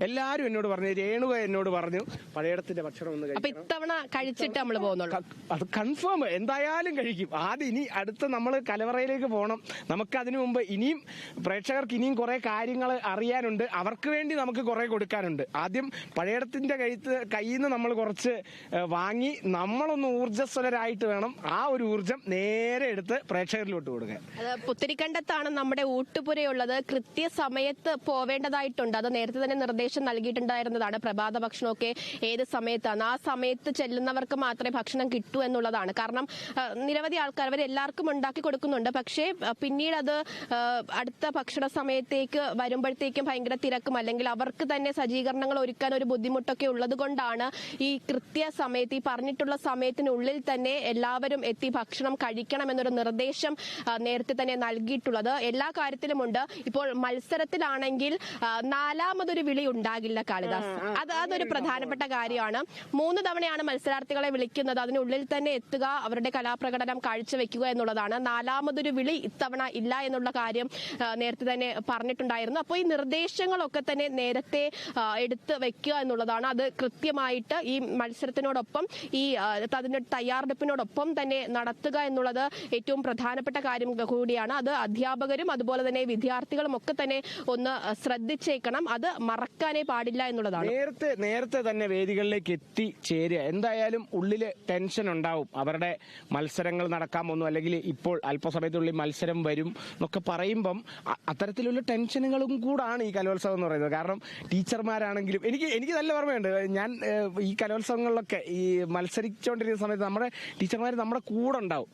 എല്ലാരും എന്നോട് പറഞ്ഞു, രേണുക എന്നോട് പറഞ്ഞു പഴയടത്തിന്റെ ഭക്ഷണം ഒന്ന് കഴിക്കണം. ഇത്തവണ കഴിച്ചിട്ട് നമ്മൾ പോകുന്നുള്ളൂ. അത് കൺഫേം എന്തായാലും കഴിക്കും. ആദ്യം ഇനി അടുത്ത നമ്മൾ കലവറയിലേക്ക് പോകണം. നമുക്ക് അതിനു മുമ്പ് ഇനിയും പ്രേക്ഷകർക്ക് ഇനിയും കുറെ കാര്യങ്ങൾ അറിയാനുണ്ട്. അവർക്ക് വേണ്ടി നമുക്ക് കുറെ കൊടുക്കാനുണ്ട്. ആദ്യം പഴയടത്തിന്റെ കയ്യിൽ നിന്ന് നമ്മൾ കുറച്ച് വാങ്ങി നമ്മളൊന്ന് ഊർജ്ജസ്വലരായിട്ട് വേണം ആ ഒരു ഊർജ്ജം നേരെ എടുത്ത് പ്രേക്ഷകരിലോട്ട് കൊടുക്കാൻ. പുത്തരിക്കണ്ടത്താണ് നമ്മുടെ ഊട്ടുപുരയുള്ളത്. കൃത്യസമയത്ത് പോവേണ്ടതായിട്ടുണ്ട്. അത് നേരത്തെ തന്നെ നിർദ്ദേശം നൽകിയിട്ടുണ്ടായിരുന്നതാണ്. പ്രഭാത ഭക്ഷണമൊക്കെ ഏത് സമയത്താണ്, ആ സമയത്ത് ചെല്ലുന്നവർക്ക് മാത്രമേ ഭക്ഷണം കിട്ടൂ എന്നുള്ളതാണ്. കാരണം നിരവധി ആൾക്കാർ അവരെല്ലാവർക്കും ഉണ്ടാക്കി കൊടുക്കുന്നുണ്ട്. പക്ഷേ പിന്നീട് അത് അടുത്ത ഭക്ഷണ സമയത്തേക്ക് വരുമ്പോഴത്തേക്കും ഭയങ്കര തിരക്കും, അല്ലെങ്കിൽ അവർക്ക് തന്നെ സജ്ജീകരണങ്ങൾ ഒരുക്കാൻ ഒരു ബുദ്ധിമുട്ടൊക്കെ ഉള്ളത് കൊണ്ടാണ് ഈ കൃത്യസമയത്ത്, ഈ പറഞ്ഞിട്ടുള്ള സമയത്തിനുള്ളിൽ തന്നെ എല്ലാവരും എത്തി ഭക്ഷണം കഴിക്കണം എന്നൊരു നിർദ്ദേശം നേരത്തെ തന്നെ നൽകിയിട്ടുള്ളത്. എല്ലാ കാര്യത്തിലുമുണ്ട്. ഇപ്പോൾ മത്സരത്തിലാണെങ്കിൽ 4മതൊരു വിളി ഉണ്ടാകില്ല കാളിദാസ്. അതൊരു പ്രധാനപ്പെട്ട കാര്യമാണ്. 3 തവണയാണ് മത്സരാർത്ഥികളെ വിളിക്കുന്നത്. അതിനുള്ളിൽ തന്നെ എത്തുക, അവരുടെ കലാപ്രകടനം കാഴ്ചവെക്കുക എന്നുള്ളതാണ്. 4മതൊരു വിളി ഇത്തവണ ഇല്ല എന്നുള്ള കാര്യം നേരത്തെ തന്നെ പറഞ്ഞിട്ടുണ്ടായിരുന്നു. അപ്പോൾ ഈ നിർദ്ദേശങ്ങളൊക്കെ തന്നെ നേരത്തെ എടുത്ത് വെക്കുക എന്നുള്ളതാണ്. അത് കൃത്യമായിട്ട് ഈ മത്സരത്തിനോടൊപ്പം ഈ അതിന്റെ തയ്യാറെടുപ്പിനോടൊപ്പം തന്നെ നടത്തുക എന്നുള്ളത് ഏറ്റവും പ്രധാനപ്പെട്ട കാര്യം കൂടിയാണ്. അത് അധ്യാപകരും അതുപോലെ തന്നെ വിദ്യാർത്ഥികളും ഒക്കെ തന്നെ ഒന്ന് ശ്രദ്ധിച്ചേക്കണം. അത് മറക്കാനേ പാടില്ല എന്നുള്ളതാണ്. നേരത്തെ തന്നെ വേദികളിലേക്ക് എത്തിച്ചേരുക. എന്തായാലും ഉള്ളില് ടെൻഷൻ ഉണ്ടാവും. അവരുടെ മത്സരങ്ങൾ നടക്കാൻ പോകുന്നു, അല്ലെങ്കിൽ ഇപ്പോൾ അല്പസമയത്തുള്ളിൽ മത്സരം വരും എന്നൊക്കെ പറയുമ്പം അത്തരത്തിലുള്ള ടെൻഷനുകളും കൂടാണ് ഈ കലോത്സവം എന്ന് പറയുന്നത്. കാരണം ടീച്ചർമാരാണെങ്കിലും എനിക്ക് നല്ല ഓർമ്മയുണ്ട്. ഞാൻ ഈ കലോത്സവങ്ങളിലൊക്കെ ഈ മത്സരിച്ചുകൊണ്ടിരിക്കുന്ന സമയത്ത് നമ്മുടെ ടീച്ചർമാർ നമ്മുടെ കൂടെ ഉണ്ടാവും.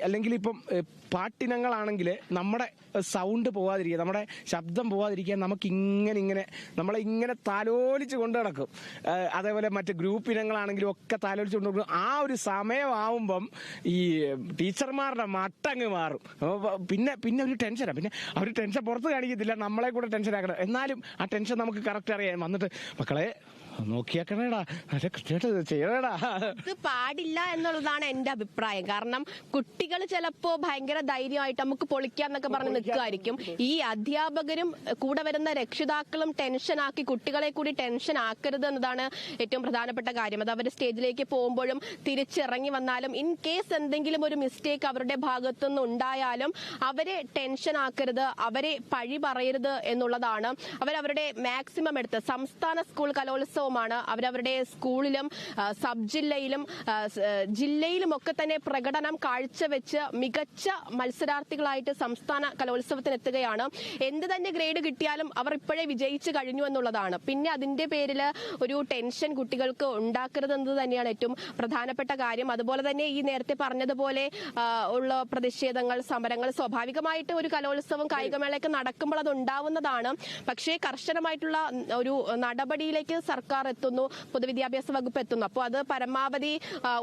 അല്ലെങ്കിൽ ഇപ്പം പാട്ടിനങ്ങളാണെങ്കിൽ നമ്മുടെ സൗണ്ട് പോവാതിരിക്കുക, നമ്മുടെ ശബ്ദം പോവാതിരിക്കാൻ നമുക്ക് ഇങ്ങനെ നമ്മളെ ഇങ്ങനെ താലോലിച്ച് കൊണ്ടു നടക്കും. അതേപോലെ മറ്റ് ഗ്രൂപ്പ് ഇനങ്ങളാണെങ്കിലും ഒക്കെ താലോലിച്ച് കൊണ്ടു നടക്കും. ആ ഒരു സമയമാവുമ്പം ഈ ടീച്ചർമാരുടെ മട്ടങ്ങ് മാറും. പിന്നെ ഒരു ടെൻഷനാണ്. പിന്നെ അവർ ടെൻഷൻ പുറത്ത് കാണിക്കത്തില്ല, നമ്മളെ കൂടെ ടെൻഷൻ ആക്കണം. എന്നാലും ആ ടെൻഷൻ നമുക്ക് കറക്റ്റ് അറിയാം. വന്നിട്ട് മക്കളെ നോക്കിയാക്കണേടാ, അതെ കൃത്യമായിട്ട് ചെയ്യണേടാ, ഇത് പാടില്ല എന്നുള്ളതാണ് എന്റെ അഭിപ്രായം. കാരണം കുട്ടികൾ ചിലപ്പോ ഭയങ്കര ധൈര്യമായിട്ട് നമുക്ക് പൊളിക്കാന്നൊക്കെ പറഞ്ഞ് നിൽക്കുമായിരിക്കും. ഈ അധ്യാപകരും കൂടെ വരുന്ന രക്ഷിതാക്കളും ടെൻഷനാക്കി കുട്ടികളെ കൂടി ടെൻഷൻ ആക്കരുത് എന്നതാണ് ഏറ്റവും പ്രധാനപ്പെട്ട കാര്യം. അത് അവർ സ്റ്റേജിലേക്ക് പോകുമ്പോഴും തിരിച്ചിറങ്ങി വന്നാലും ഇൻ കേസ് എന്തെങ്കിലും ഒരു മിസ്റ്റേക്ക് അവരുടെ ഭാഗത്തുനിന്ന് ഉണ്ടായാലും അവരെ ടെൻഷൻ ആക്കരുത്, അവരെ പഴി പറയരുത് എന്നുള്ളതാണ്. അവരവരുടെ മാക്സിമം എടുത്ത് സംസ്ഥാന സ്കൂൾ കലോത്സവമാണ്. അവരവരുടെ സ്കൂളിലും സബ് ജില്ലയിലും ജില്ലയിലും ഒക്കെ തന്നെ പ്രകടനം കാഴ്ചവെച്ച് മികച്ച മത്സരാർത്ഥികളായിട്ട് സംസ്ഥാന കലോത്സവത്തിന് എത്തുകയാണ്. എന്ത് തന്നെ ഗ്രേഡ് കിട്ടിയാലും അവർ ഇപ്പോഴേ വിജയിച്ചു കഴിഞ്ഞു എന്നുള്ളതാണ്. പിന്നെ അതിന്റെ പേരിൽ ഒരു ടെൻഷൻ കുട്ടികൾക്ക് ഉണ്ടാക്കരുതെന്നത് തന്നെയാണ് ഏറ്റവും പ്രധാനപ്പെട്ട കാര്യം. അതുപോലെ തന്നെ ഈ നേരത്തെ പറഞ്ഞതുപോലെ ഉള്ള പ്രതിഷേധങ്ങൾ, സമരങ്ങൾ സ്വാഭാവികമായിട്ട് ഒരു കലോത്സവം കായികമേളയൊക്കെ നടക്കുമ്പോൾ അത് ഉണ്ടാവുന്നതാണ്. പക്ഷേ കർശനമായിട്ടുള്ള ഒരു നടപടിയിലേക്ക് സർക്കാർ എത്തുന്നു, പൊതുവിദ്യാഭ്യാസ വകുപ്പ് എത്തുന്നു. അപ്പോൾ അത് പരമാവധി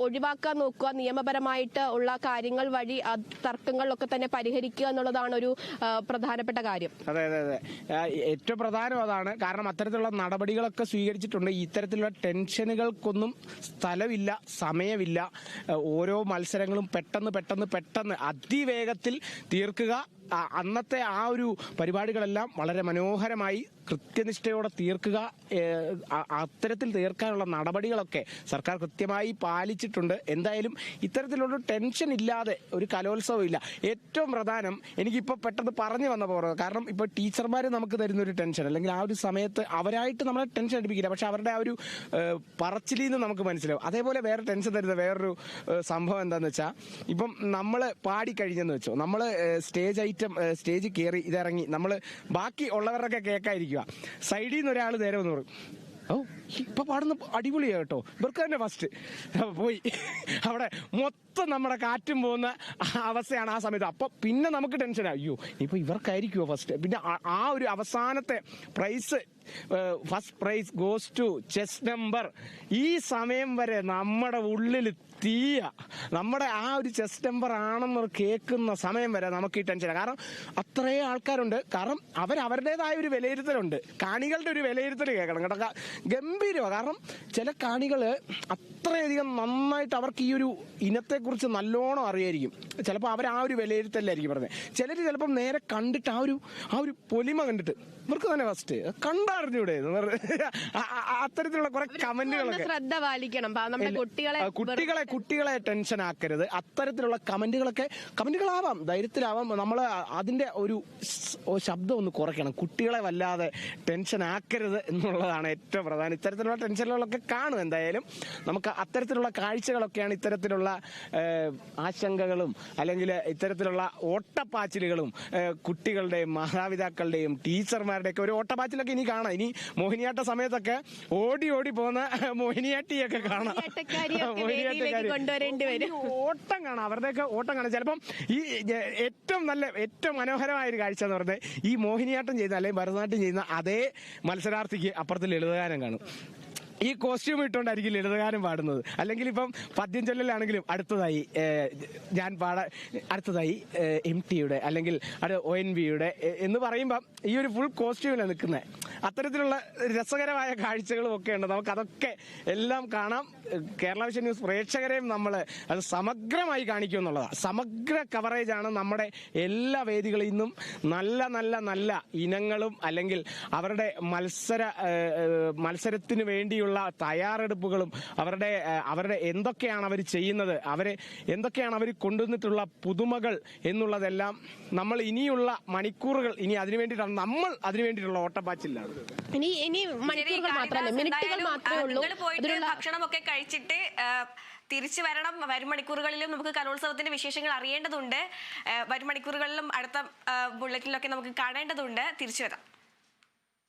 ഒഴിവാക്കാൻ നോക്കുക, നിയമപരമായിട്ട് ഉള്ള കാര്യങ്ങൾ വഴി തർക്കങ്ങളിലൊക്കെ തന്നെ പരിഹരിക്കുക എന്നുള്ളതാണ് ഒരു പ്രധാനപ്പെട്ട കാര്യം. അതെ, ഏറ്റവും പ്രധാനം അതാണ്. കാരണം അത്തരത്തിലുള്ള നടപടികളൊക്കെ സ്വീകരിച്ചിട്ടുണ്ട്. ഇത്തരത്തിലുള്ള ടെൻഷനുകൾക്കൊന്നും സ്ഥലമില്ല, സമയമില്ല. ഓരോ മത്സരങ്ങളും പെട്ടെന്ന് അതിവേഗത്തിൽ തീർക്കുക, അന്നത്തെ ആ ഒരു പരിപാടികളെല്ലാം വളരെ മനോഹരമായി കൃത്യനിഷ്ഠയോടെ തീർക്കുക, അത്തരത്തിൽ തീർക്കാനുള്ള നടപടികളൊക്കെ സർക്കാർ കൃത്യമായി പാലിച്ചിട്ടുണ്ട്. എന്തായാലും ഇത്തരത്തിലുള്ള ടെൻഷൻ ഇല്ലാതെ ഒരു കലോത്സവം ഇല്ല. ഏറ്റവും പ്രധാനം എനിക്കിപ്പോൾ പെട്ടെന്ന് പറഞ്ഞു വന്ന പോലെ, കാരണം ഇപ്പോൾ ടീച്ചർമാർ നമുക്ക് തരുന്ന ഒരു ടെൻഷൻ, അല്ലെങ്കിൽ ആ ഒരു സമയത്ത് അവരായിട്ട് നമ്മളെ ടെൻഷൻ അടിപ്പിക്കില്ല, പക്ഷെ അവരുടെ ആ ഒരു പറച്ചിലിൽ നിന്ന് നമുക്ക് മനസ്സിലാവും. അതേപോലെ വേറെ ടെൻഷൻ തരുന്ന വേറൊരു സംഭവം എന്താണെന്ന് വെച്ചാൽ, ഇപ്പം നമ്മൾ പാടിക്കഴിഞ്ഞെന്ന് വെച്ചോ, നമ്മൾ സ്റ്റേജ് കയറി ഇതിറങ്ങി നമ്മൾ ബാക്കി ഉള്ളവരുടെയൊക്കെ കേൾക്കാതിരിക്കുക, സൈഡിൽ നിന്ന് ഒരാൾ നേരെ വന്ന് പറയും, ഓ ഇപ്പൊ പാടുന്ന അടിപൊളിയാ കേട്ടോ, ഇവർക്ക് തന്നെ ഫസ്റ്റ് പോയി. അവിടെ മൊത്തം നമ്മുടെ കാറ്റും പോകുന്ന അവസ്ഥയാണ് ആ സമയത്ത്. അപ്പൊ പിന്നെ നമുക്ക് ടെൻഷനാ, അയ്യോ ഇപ്പൊ ഇവർക്കായിരിക്കുമോ ഫസ്റ്റ്. പിന്നെ ആ ഒരു അവസാനത്തെ prize, first prize goes to chess number. ഈ സമയം വരെ നമ്മുടെ ഉള്ളിൽ തീയ, നമ്മുടെ ആ ഒരു ചെസ് നമ്പർ ആണെന്ന് കേൾക്കുന്ന സമയം വരെ നമുക്ക് ഈ ടെൻഷനാണ്. കാരണം അത്രയും ആൾക്കാരുണ്ട്, കാരണം അവരുടേതായ ഒരു വിലയിരുത്തലുണ്ട്, കാണികളുടെ ഒരു വിലയിരുത്തൽ കേൾക്കണം കേട്ടോ, ഗംഭീരമാണ്. കാരണം ചില കാണികള് അത്രയധികം നന്നായിട്ട് അവർക്ക് ഈ ഒരു ഇനത്തെക്കുറിച്ച് നല്ലോണം അറിയായിരിക്കും. ചിലപ്പോൾ അവർ ആ ഒരു വിലയിരുത്തലായിരിക്കും പറഞ്ഞത്. ചിലർ ചിലപ്പം നേരെ കണ്ടിട്ട് ആ ഒരു പൊലിമ കണ്ടിട്ട് ഇവർക്ക് തന്നെ ഫസ്റ്റ് കണ്ടറിഞ്ഞൂടെ, അത്തരത്തിലുള്ള കുറെ കമന്റുകളൊക്കെ ശ്രദ്ധ പാലിക്കണം. കുട്ടികളെ ടെൻഷൻ ആക്കരുത്. അത്തരത്തിലുള്ള കമന്റുകളാവാം, ധൈര്യത്തിലാവാം. നമ്മൾ അതിന്റെ ഒരു ശബ്ദം ഒന്ന് കുറയ്ക്കണം. കുട്ടികളെ വല്ലാതെ ടെൻഷൻ ആക്കരുത് എന്നുള്ളതാണ് ഏറ്റവും പ്രധാനം. ഇത്തരത്തിലുള്ള ടെൻഷനുകളൊക്കെ കാണും. എന്തായാലും നമുക്ക് അത്തരത്തിലുള്ള കാഴ്ചകളൊക്കെയാണ് ഇത്തരത്തിലുള്ള ആശങ്കകളും അല്ലെങ്കിൽ ഇത്തരത്തിലുള്ള ഓട്ടപ്പാച്ചിലുകളും കുട്ടികളുടെയും മാതാപിതാക്കളുടെയും ടീച്ചർമാരുടെയൊക്കെ ഒരു ഓട്ടപ്പാച്ചിലൊക്കെ ഇനി കാണാം. ഇനി മോഹിനിയാട്ട സമയത്തൊക്കെ ഓടി പോകുന്ന മോഹിനിയാട്ടിയൊക്കെ കാണാം. ഓട്ടം കാണാം, അവരുടെയൊക്കെ ഓട്ടം കാണാം. ചിലപ്പം ഈ ഏറ്റവും മനോഹരമായ ഒരു കാഴ്ച എന്ന് പറഞ്ഞാൽ, ഈ മോഹിനിയാട്ടം ചെയ്യുന്ന അല്ലെങ്കിൽ ഭരതനാട്യം ചെയ്യുന്ന അതേ മത്സരാർത്ഥിക്ക് അപ്പുറത്ത് ലളിതഗാനം കാണും. ഈ കോസ്റ്റ്യൂം ഇട്ടുകൊണ്ടായിരിക്കും ലളിതഗാനം പാടുന്നത്. അല്ലെങ്കിൽ ഇപ്പം പദ്യം ചൊല്ലലാണെങ്കിലും അടുത്തതായി MTയുടെ അല്ലെങ്കിൽ ONVയുടെ എന്ന് പറയുമ്പം ഈ ഒരു ഫുൾ കോസ്റ്റ്യൂമിലാണ് നിൽക്കുന്നത്. അത്തരത്തിലുള്ള രസകരമായ കാഴ്ചകളും ഒക്കെ ഉണ്ട്. നമുക്കതൊക്കെ എല്ലാം കാണാം. കേരള വിഷൻ ന്യൂസ് പ്രേക്ഷകരെയും നമ്മൾ അത് സമഗ്രമായി കാണിക്കും എന്നുള്ളതാണ്. സമഗ്ര കവറേജ് ആണ് നമ്മുടെ എല്ലാ വേദികളിൽ നിന്നും. നല്ല ഇനങ്ങളും അല്ലെങ്കിൽ അവരുടെ മത്സരത്തിന് വേണ്ടിയുള്ള തയ്യാറെടുപ്പുകളും അവരുടെ എന്തൊക്കെയാണ് അവർ ചെയ്യുന്നത്, എന്തൊക്കെയാണ് അവർ കൊണ്ടുവന്നിട്ടുള്ള പുതുമകൾ എന്നുള്ളതെല്ലാം നമ്മൾ ഇനിയുള്ള മണിക്കൂറുകൾ ഇനി അതിനു വേണ്ടിയിട്ടുള്ള ഓട്ടപ്പാച്ചിലാണ്. ഇനി മണിക്കൂറുകൾ മാത്രമല്ല, മിനിറ്റുകൾ മാത്രമേ ഉള്ളൂ. ഭക്ഷണമൊക്കെ കഴിച്ചിട്ട് തിരിച്ചു വരണം. വരും മണിക്കൂറുകളിലും നമുക്ക് കലോത്സവത്തിന്റെ വിശേഷങ്ങൾ അറിയേണ്ടതുണ്ട്. വരും മണിക്കൂറുകളിലും അടുത്ത ബുള്ളറ്റിലൊക്കെ നമുക്ക് കാണേണ്ടതുണ്ട്. തിരിച്ചു വരാം.